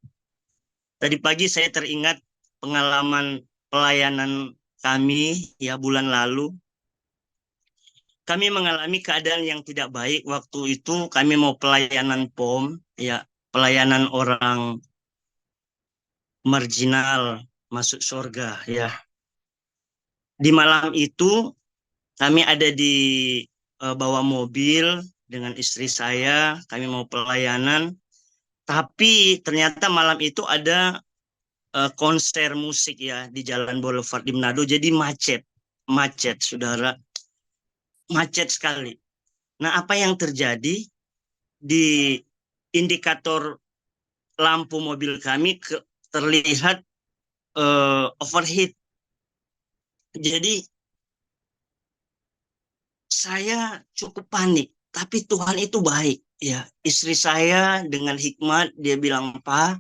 Tadi pagi saya teringat pengalaman pelayanan kami ya bulan lalu. Kami mengalami keadaan yang tidak baik waktu itu. Kami mau pelayanan POM, ya pelayanan orang marginal masuk surga, ya. Di malam itu kami ada di bawah mobil dengan istri saya, kami mau pelayanan, tapi ternyata malam itu ada konser musik ya di Jalan Boulevard di Manado, jadi macet saudara, macet sekali. Nah, apa yang terjadi di indikator lampu mobil kami terlihat overheat. Jadi saya cukup panik, tapi Tuhan itu baik ya. Istri saya dengan hikmat dia bilang, "Pak,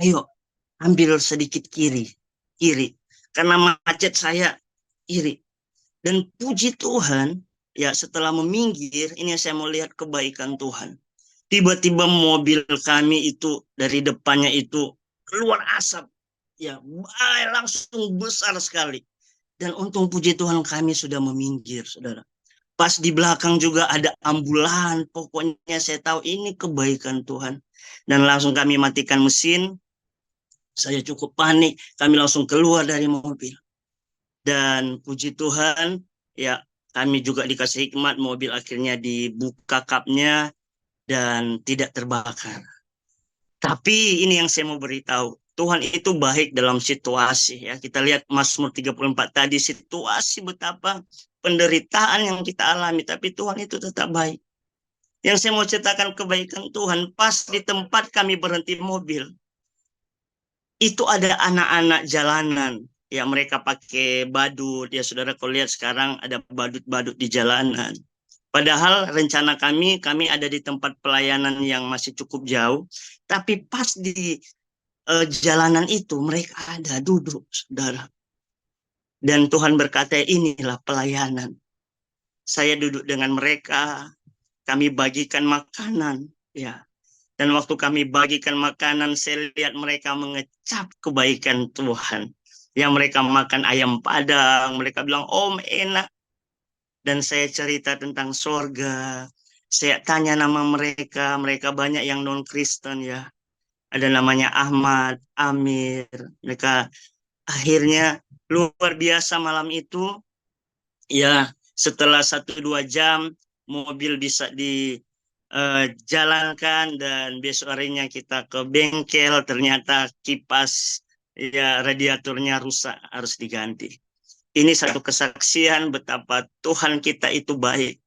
ayo ambil sedikit kiri karena macet saya kiri." Dan puji Tuhan ya, setelah meminggir ini saya mau lihat kebaikan Tuhan. Tiba-tiba mobil kami itu dari depannya itu keluar asap ya, langsung besar sekali. Dan untung puji Tuhan kami sudah meminggir, saudara. Pas di belakang juga ada ambulan. Pokoknya saya tahu ini kebaikan Tuhan. Dan langsung kami matikan mesin. Saya cukup panik. Kami langsung keluar dari mobil. Dan puji Tuhan, ya kami juga dikasih hikmat. Mobil akhirnya dibuka kapnya dan tidak terbakar. Tapi ini yang saya mau beritahu. Tuhan itu baik dalam situasi. Ya, kita lihat Mazmur 34 tadi, situasi betapa penderitaan yang kita alami, tapi Tuhan itu tetap baik. Yang saya mau ceritakan kebaikan Tuhan, pas di tempat kami berhenti mobil, itu ada anak-anak jalanan. Ya, mereka pakai badut. Ya, saudara, kalau lihat sekarang ada badut-badut di jalanan. Padahal rencana kami ada di tempat pelayanan yang masih cukup jauh. Tapi pas di jalanan itu mereka ada duduk, saudara. Dan Tuhan berkata, inilah pelayanan. Saya duduk dengan mereka, kami bagikan makanan, ya. Dan waktu kami bagikan makanan, saya lihat mereka mengecap kebaikan Tuhan. Yang mereka makan ayam padang, mereka bilang, Om enak. Dan saya cerita tentang sorga. Saya tanya nama mereka, mereka banyak yang non-Kristen, ya. Ada namanya Ahmad, Amir. Mereka akhirnya luar biasa malam itu. Ya, setelah 1-2 jam mobil bisa dijalankan dan besok harinya kita ke bengkel, ternyata kipas ya radiatornya rusak, harus diganti. Ini satu kesaksian betapa Tuhan kita itu baik.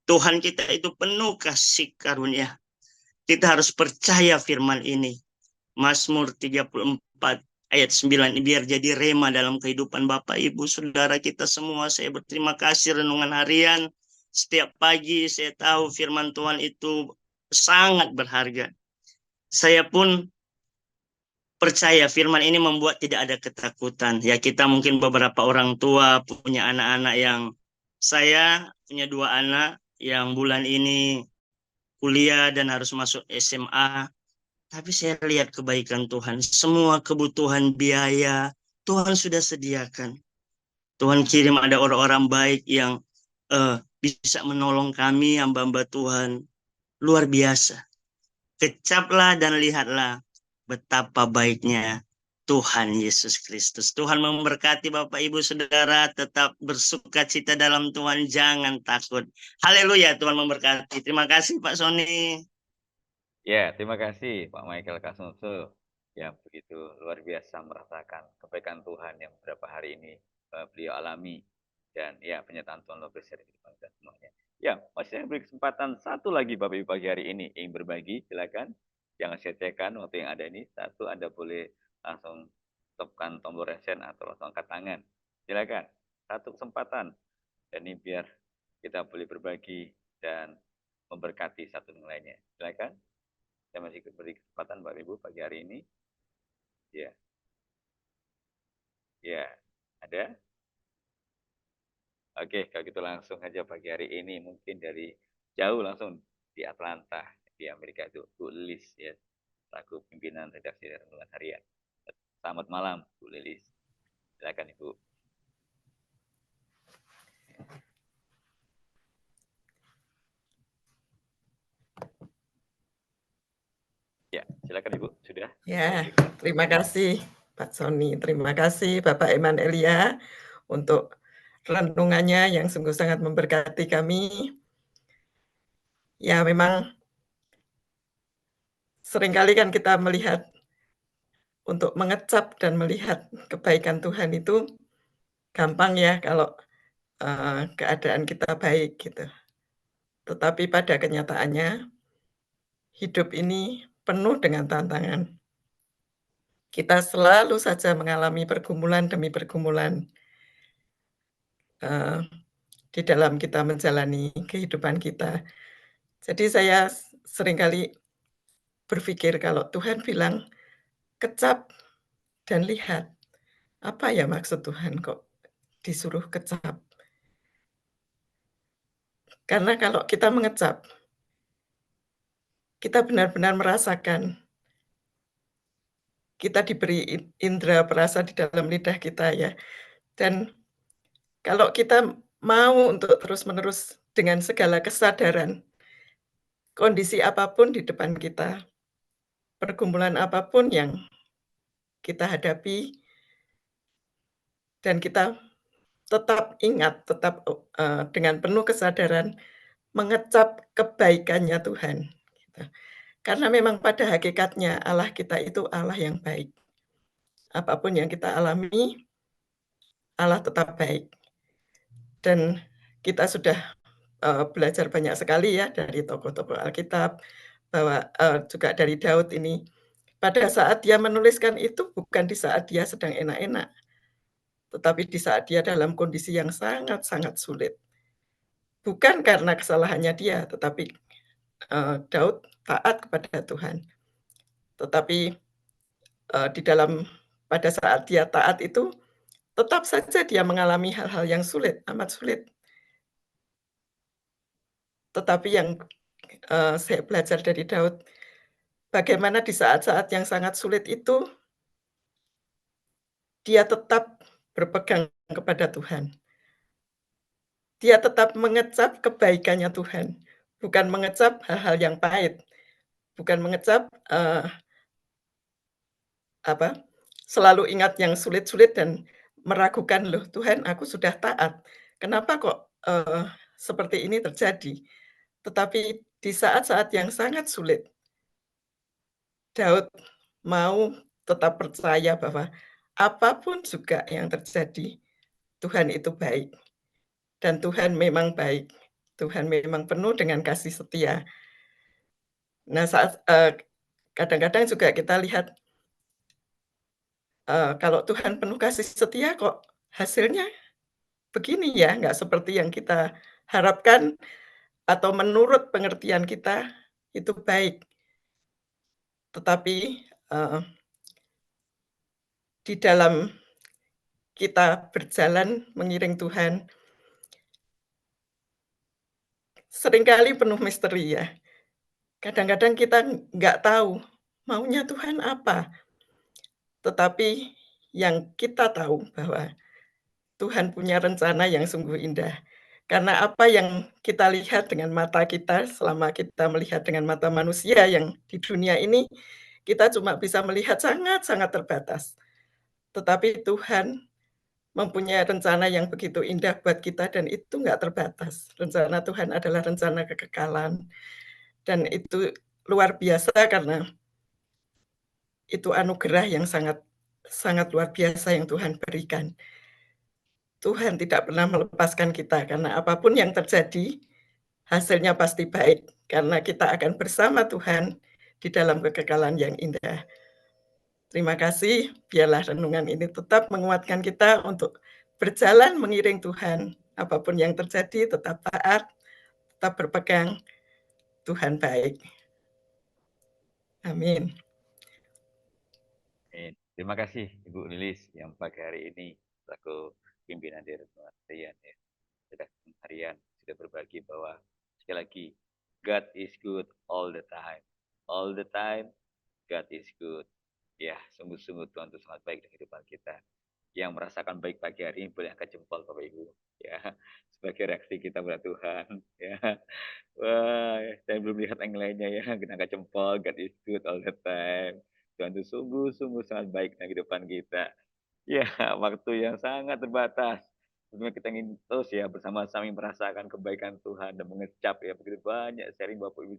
Tuhan kita itu penuh kasih karunia. Kita harus percaya firman ini. Mazmur 34 ayat 9 biar jadi rema dalam kehidupan Bapak Ibu Saudara kita semua. Saya berterima kasih renungan harian. Setiap pagi saya tahu firman Tuhan itu sangat berharga. Saya pun percaya firman ini membuat tidak ada ketakutan. Ya, kita mungkin beberapa orang tua punya anak-anak yang, saya punya 2 anak yang bulan ini kuliah dan harus masuk SMA. Tapi saya lihat kebaikan Tuhan. Semua kebutuhan biaya Tuhan sudah sediakan. Tuhan kirim ada orang-orang baik yang bisa menolong kami, hamba-hamba Tuhan. Luar biasa. Kecaplah dan lihatlah betapa baiknya Tuhan Yesus Kristus. Tuhan memberkati Bapak Ibu Saudara, tetap bersuka cita dalam Tuhan, jangan takut. Haleluya, Tuhan memberkati. Terima kasih Pak Sony. Ya, terima kasih Pak Michael Kasonso. Ya, begitu luar biasa merasakan kebaikan Tuhan yang beberapa hari ini beliau alami. Dan ya, penyertaan Tuhan luar biasa di depan kita semuanya. Ya, masih saya beri kesempatan satu lagi Bapak Ibu pagi hari ini. Ingin berbagi, silakan. Jangan sia-siakan waktu yang ada ini. Satu, Anda boleh langsung tekan tombol resen atau langsung angkat tangan. Silakan. Satu kesempatan. Dan ini biar kita boleh berbagi dan memberkati satu dengan lainnya. Silakan. Saya masih beri kesempatan Bapak Ibu pagi hari ini. Ya. Ya, ada? Oke, kalau gitu langsung aja pagi hari ini mungkin dari jauh langsung di Atlanta, di Amerika itu Bu Lilis ya, selaku pimpinan redaksi renungan harian. Selamat malam Bu Lilis. Silakan Ibu. Ya, silakan Ibu, sudah. Ya, terima kasih Pak Sony, terima kasih Bapak Eman Elia untuk renungannya yang sungguh sangat memberkati kami. Ya, memang seringkali kan kita melihat untuk mengecap dan melihat kebaikan Tuhan itu gampang ya kalau keadaan kita baik gitu. Tetapi pada kenyataannya hidup ini penuh dengan tantangan. Kita selalu saja mengalami pergumulan demi pergumulan di dalam kita menjalani kehidupan kita. Jadi saya seringkali berpikir kalau Tuhan bilang, "Kecap dan lihat." Apa ya maksud Tuhan kok disuruh kecap? Karena kalau kita mengecap, kita benar-benar merasakan, kita diberi indera perasa di dalam lidah kita ya, dan Kalau kita mau untuk terus-menerus dengan segala kesadaran, kondisi apapun di depan kita, pergumulan apapun yang kita hadapi, dan kita tetap ingat, tetap dengan penuh kesadaran mengecap kebaikannya Tuhan. Gitu. Karena memang pada hakikatnya Allah kita itu Allah yang baik. Apapun yang kita alami, Allah tetap baik. Dan kita sudah belajar banyak sekali ya dari tokoh-tokoh Alkitab, bahwa juga dari Daud ini, pada saat dia menuliskan itu bukan di saat dia sedang enak-enak, tetapi di saat dia dalam kondisi yang sangat-sangat sulit. Bukan karena kesalahannya dia, tetapi Daud taat kepada Tuhan. Tetapi di dalam pada saat dia taat itu, tetap saja dia mengalami hal-hal yang sulit, amat sulit. Tetapi yang saya belajar dari Daud, bagaimana di saat-saat yang sangat sulit itu, dia tetap berpegang kepada Tuhan. Dia tetap mengecap kebaikannya Tuhan, bukan mengecap hal-hal yang pahit, bukan mengecap selalu ingat yang sulit-sulit dan meragukan, "Loh Tuhan, aku sudah taat, kenapa kok seperti ini terjadi?" Tetapi di saat-saat yang sangat sulit, Daud mau tetap percaya bahwa apapun juga yang terjadi, Tuhan itu baik. Dan Tuhan memang baik. Tuhan memang penuh dengan kasih setia. Nah, kadang-kadang juga kita lihat, kalau Tuhan penuh kasih setia kok hasilnya begini ya, nggak seperti yang kita harapkan atau menurut pengertian kita itu baik. Tetapi, di dalam kita berjalan mengiring Tuhan, seringkali penuh misteri ya. Kadang-kadang kita nggak tahu maunya Tuhan apa, tetapi yang kita tahu bahwa Tuhan punya rencana yang sungguh indah. Karena apa yang kita lihat dengan mata kita selama kita melihat dengan mata manusia yang di dunia ini, kita cuma bisa melihat sangat-sangat terbatas. Tetapi Tuhan mempunyai rencana yang begitu indah buat kita dan itu nggak terbatas. Rencana Tuhan adalah rencana kekekalan dan itu luar biasa karena itu anugerah yang sangat sangat luar biasa yang Tuhan berikan. Tuhan tidak pernah melepaskan kita karena apapun yang terjadi, hasilnya pasti baik karena kita akan bersama Tuhan di dalam kekekalan yang indah. Terima kasih, biarlah renungan ini tetap menguatkan kita untuk berjalan mengiring Tuhan. Apapun yang terjadi, tetap taat, tetap berpegang, Tuhan baik. Amin. Terima kasih Ibu Lilis yang pagi hari ini selaku pimpinan dari Renungan Harian ya. Sudah harian sudah berbagi bahwa sekali lagi God is good all the time. All the time God is good. Ya, sungguh-sungguh Tuhan itu sangat baik dalam kehidupan kita. Yang merasakan baik pagi hari ini boleh angkat jempol Bapak Ibu ya, sebagai reaksi kita pada Tuhan ya. Wah, saya belum lihat yang lainnya ya, kita angkat jempol, God is good all the time. Tuhan itu sungguh-sungguh sangat baik dalam kehidupan kita. Ya, waktu yang sangat terbatas. Sebenarnya kita ingin terus ya bersama-sama merasakan kebaikan Tuhan dan mengecap ya begitu banyak sharing Bapak Ibu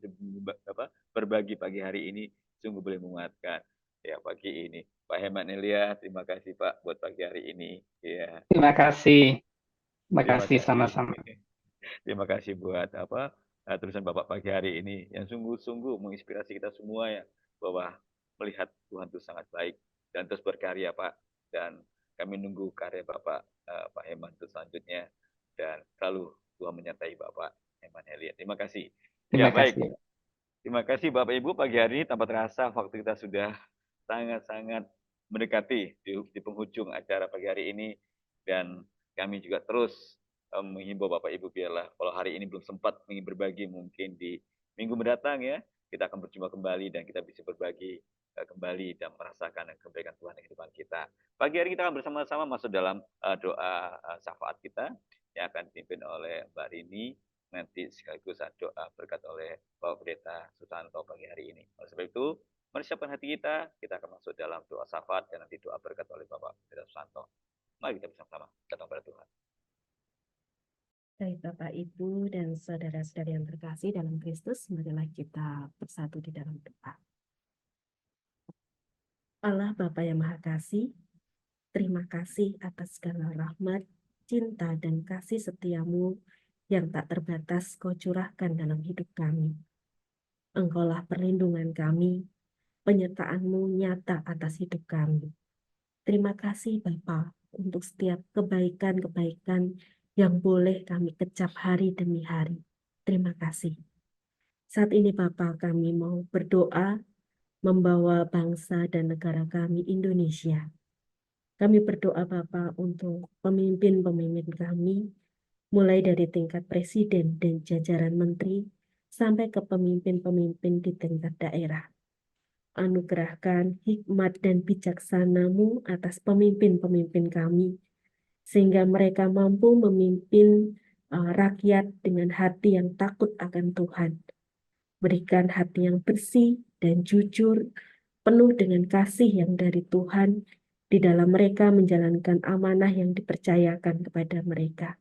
berbagi pagi hari ini sungguh boleh menguatkan ya pagi ini. Pak Hemat Nelia, terima kasih Pak buat pagi hari ini. Ya, Terima kasih. Terima terima kasih kasih. sama-sama. Terima kasih buat tulisan Bapak pagi hari ini yang sungguh-sungguh menginspirasi kita semua ya bahwa melihat Tuhan itu sangat baik dan terus berkarya Pak, dan kami nunggu karya Bapak Pak Heman itu selanjutnya dan selalu Tuhan menyertai Bapak Heman Elia. Terima kasih. Terima Ya baik. kasih. Terima kasih Bapak Ibu, pagi hari ini tanpa terasa waktu kita sudah sangat-sangat mendekati di penghujung acara pagi hari ini dan kami juga terus menghimbau Bapak Ibu biarlah kalau hari ini belum sempat ingin berbagi mungkin di minggu mendatang ya kita akan berjumpa kembali dan kita bisa berbagi kembali dan merasakan kebaikan Tuhan di kehidupan kita. Pagi hari kita akan bersama-sama masuk dalam doa syafaat kita yang akan dipimpin oleh Mbak Rini, nanti sekaligus doa berkat oleh Bapak Pendeta Susanto pagi hari ini. Oleh sebab itu, mari siapkan hati kita akan masuk dalam doa syafaat dan nanti doa berkat oleh Bapak Pendeta Susanto. Mari kita bersama-sama datang pada Tuhan. Baik Bapak, Ibu, dan saudara-saudari yang terkasih dalam Kristus, marilah kita bersatu di dalam doa. Allah Bapa yang Maha Kasih, terima kasih atas segala rahmat, cinta, dan kasih setiamu yang tak terbatas Kau curahkan dalam hidup kami. Engkaulah perlindungan kami, penyertaan-Mu nyata atas hidup kami. Terima kasih Bapa untuk setiap kebaikan-kebaikan yang boleh kami kecap hari demi hari. Terima kasih. Saat ini Bapa, kami mau berdoa membawa bangsa dan negara kami Indonesia. Kami berdoa Bapa untuk pemimpin-pemimpin kami, mulai dari tingkat presiden dan jajaran menteri, sampai ke pemimpin-pemimpin di tingkat daerah. Anugerahkan hikmat dan bijaksana-Mu atas pemimpin-pemimpin kami, sehingga mereka mampu memimpin rakyat dengan hati yang takut akan Tuhan. Berikan hati yang bersih dan jujur, penuh dengan kasih yang dari Tuhan, di dalam mereka menjalankan amanah yang dipercayakan kepada mereka.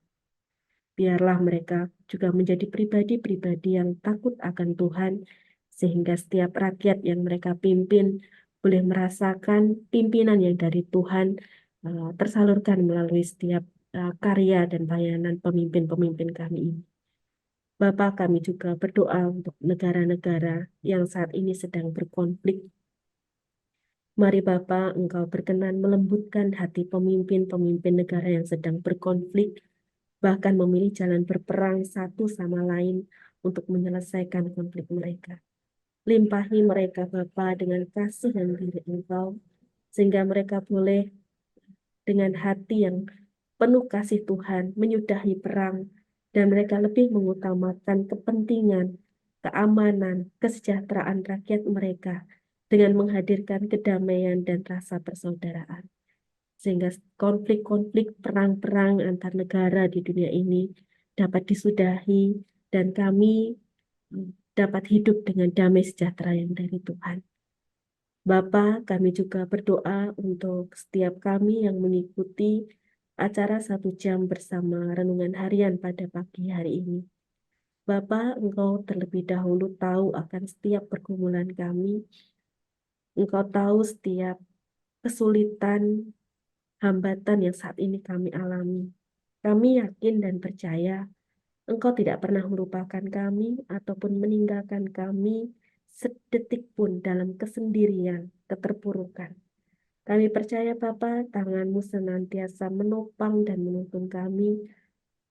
Biarlah mereka juga menjadi pribadi-pribadi yang takut akan Tuhan, sehingga setiap rakyat yang mereka pimpin boleh merasakan pimpinan yang dari Tuhan tersalurkan melalui setiap karya dan pelayanan pemimpin-pemimpin kami ini. Bapa, kami juga berdoa untuk negara-negara yang saat ini sedang berkonflik. Mari Bapa, Engkau berkenan melembutkan hati pemimpin-pemimpin negara yang sedang berkonflik, bahkan memilih jalan berperang satu sama lain untuk menyelesaikan konflik mereka. Limpahi mereka Bapa dengan kasih dan diri Engkau, sehingga mereka boleh dengan hati yang penuh kasih Tuhan menyudahi perang, dan mereka lebih mengutamakan kepentingan, keamanan, kesejahteraan rakyat mereka dengan menghadirkan kedamaian dan rasa persaudaraan. Sehingga konflik-konflik perang-perang antar negara di dunia ini dapat disudahi dan kami dapat hidup dengan damai sejahtera yang dari Tuhan. Bapa, kami juga berdoa untuk setiap kami yang mengikuti acara 1 jam bersama renungan harian pada pagi hari ini. Bapa, Engkau terlebih dahulu tahu akan setiap pergumulan kami. Engkau tahu setiap kesulitan, hambatan yang saat ini kami alami. Kami yakin dan percaya Engkau tidak pernah melupakan kami ataupun meninggalkan kami sedetik pun dalam kesendirian, keterpurukan. Kami percaya Bapa, tangan-Mu senantiasa menopang dan menuntun kami,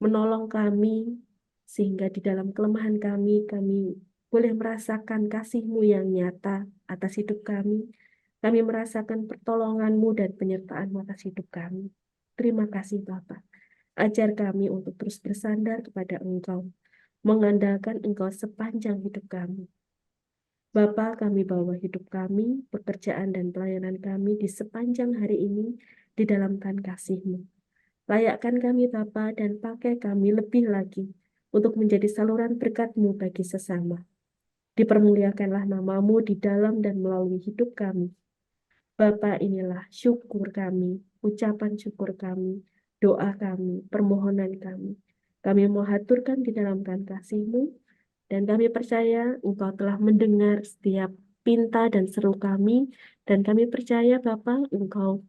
menolong kami, sehingga di dalam kelemahan kami boleh merasakan kasih-Mu yang nyata atas hidup kami. Kami merasakan pertolongan-Mu dan penyertaan-Mu atas hidup kami. Terima kasih Bapa. Ajar kami untuk terus bersandar kepada Engkau, mengandalkan Engkau sepanjang hidup kami. Bapa, kami bawa hidup kami, pekerjaan dan pelayanan kami di sepanjang hari ini di dalam tangan kasih-Mu. Layakkan kami Bapa dan pakai kami lebih lagi untuk menjadi saluran berkat-Mu bagi sesama. Dipermuliakanlah nama-Mu di dalam dan melalui hidup kami. Bapa, inilah syukur kami, ucapan syukur kami, doa kami, permohonan kami. Kami mau haturkan di dalam tangan kasih-Mu, dan kami percaya Engkau telah mendengar setiap pinta dan seru kami, dan kami percaya Bapa, Engkau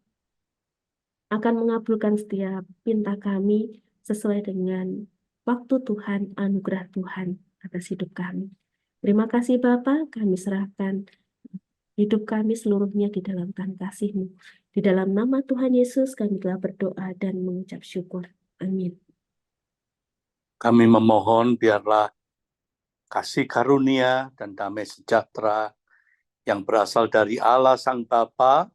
akan mengabulkan setiap pinta kami sesuai dengan waktu Tuhan, anugerah Tuhan atas hidup kami. Terima kasih Bapa, kami serahkan hidup kami seluruhnya di dalam tangan kasih-Mu. Di dalam nama Tuhan Yesus kami telah berdoa dan mengucap syukur. Amin. Kami memohon biarlah kasih karunia dan damai sejahtera yang berasal dari Allah Sang Bapa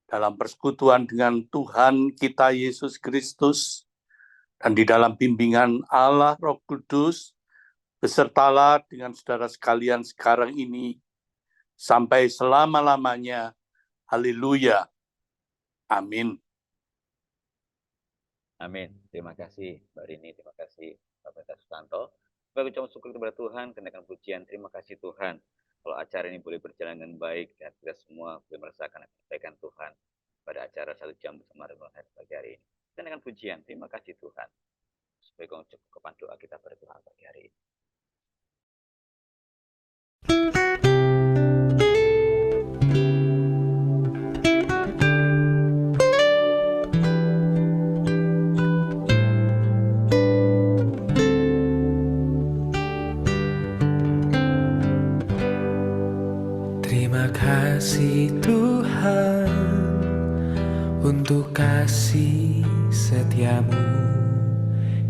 dalam persekutuan dengan Tuhan kita Yesus Kristus dan di dalam bimbingan Allah Roh Kudus besertalah dengan saudara sekalian sekarang ini sampai selama-lamanya. Haleluya. Amin. Amin. Terima kasih Mbak Rini, terima kasih Pak Pendeta Susanto. Sebagai ucapan syukur kepada Tuhan, kenakan pujian, terima kasih Tuhan. Kalau acara ini boleh berjalan dengan baik dan kita semua boleh merasakan kebaikan Tuhan pada acara 1 jam bersama renungan pagi hari ini. Kenakan pujian, terima kasih Tuhan. Sebagai ungkapan doa kita pada Tuhan pagi hari ini. Terima kasih Tuhan untuk kasih setiamu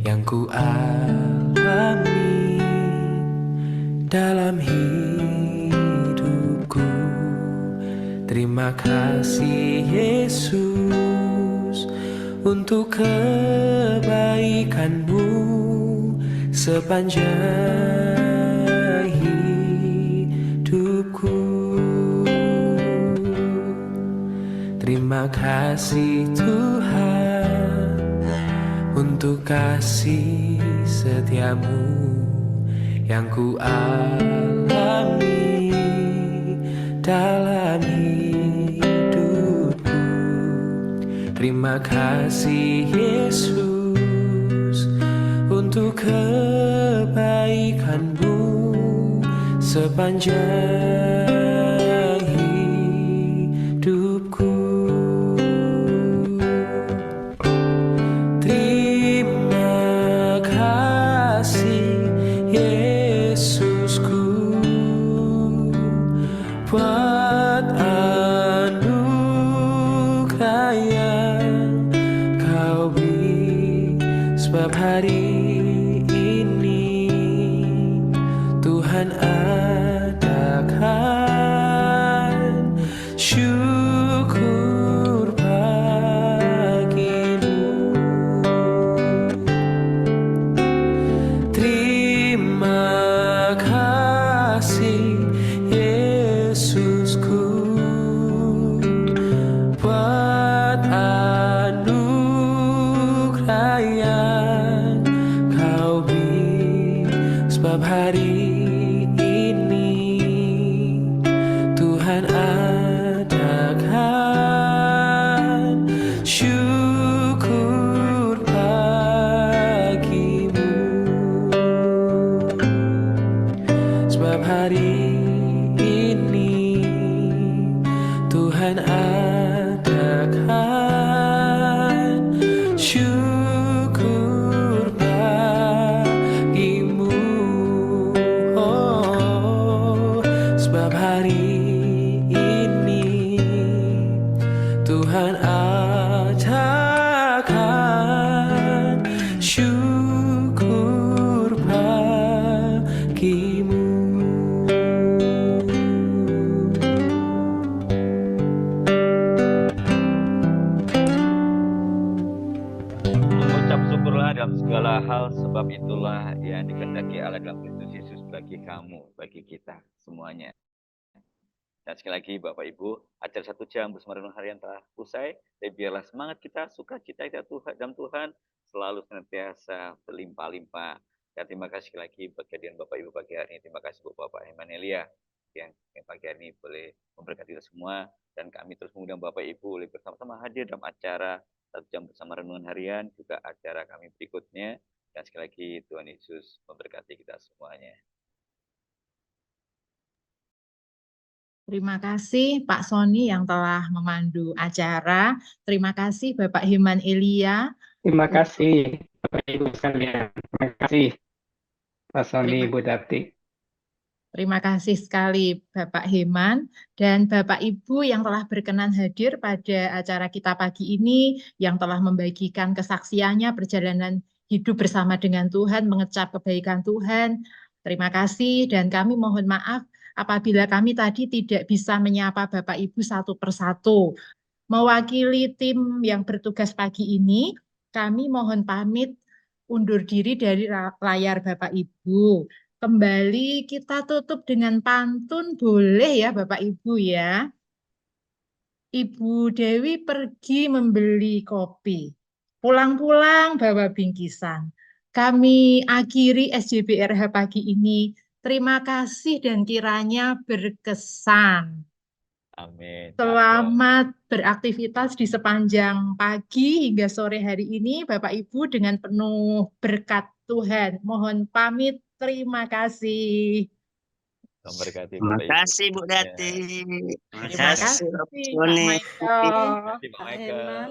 yang ku alami dalam hidupku. Terima kasih Yesus untuk kebaikanmu sepanjang hidupku. Terima kasih Tuhan untuk kasih setiamu yang ku alami dalam hidupku. Terima kasih Yesus untuk kebaikanmu sepanjang hidupku. Terima kasih Yesusku buat anugerah yang kau beri, sebab hari ini Tuhan adakan syukur bagimu. Terima kasih Yesusku buat anugerah yang kau beri, sebab hari ini Tuhan adakan syukur bagimu. Sebab hari ini Tuhan adakan syukur bagimu. Oh, sebab hari ini Tuhan adakan syukur bagimu. Mengucap syukurlah dalam segala hal, sebab itulah yang dikehendaki Allah dalam Kristus Yesus bagi kamu, bagi kita semuanya. Dan sekali lagi Bapak Ibu, acara 1 jam bersama renungan harian telah usai. Dan biarlah semangat kita, sukacita kita dalam Tuhan selalu senantiasa berlimpah-limpah. Dan terima kasih sekali lagi bagi kehadiran Bapak Ibu pagi hari ini. Terima kasih Bapak Emanelia yang pagi hari ini boleh memberkati kita semua. Dan kami terus mengundang Bapak Ibu boleh bersama-sama hadir dalam acara 1 jam bersama renungan harian, juga acara kami berikutnya. Dan sekali lagi Tuhan Yesus memberkati kita semuanya. Terima kasih Pak Sony yang telah memandu acara. Terima kasih Bapak Himan Elia. Terima kasih Bapak Ibu sekalian. Terima kasih Pak Sony, Bu Dapti. Terima kasih sekali Bapak Himan dan Bapak Ibu yang telah berkenan hadir pada acara kita pagi ini, yang telah membagikan kesaksiannya perjalanan hidup bersama dengan Tuhan, mengecap kebaikan Tuhan. Terima kasih dan kami mohon maaf apabila kami tadi tidak bisa menyapa Bapak Ibu satu persatu. Mewakili tim yang bertugas pagi ini, kami mohon pamit undur diri dari layar Bapak Ibu. kembali kita tutup dengan pantun, boleh ya Bapak Ibu ya. Ibu Dewi pergi membeli kopi. Pulang-pulang bawa bingkisan. Kami akhiri SJBRH pagi ini. Terima kasih dan kiranya berkesan. Amin. Selamat beraktivitas di sepanjang pagi hingga sore hari ini, Bapak Ibu, dengan penuh berkat Tuhan. Mohon pamit, terima kasih. Memberkati Terima Bapak Ibu. kasih Bu Dati. Terima Terima kasih kasih, Pak Pak Sony. Michael, Terima kasih, Pak Pak Michael. Herman.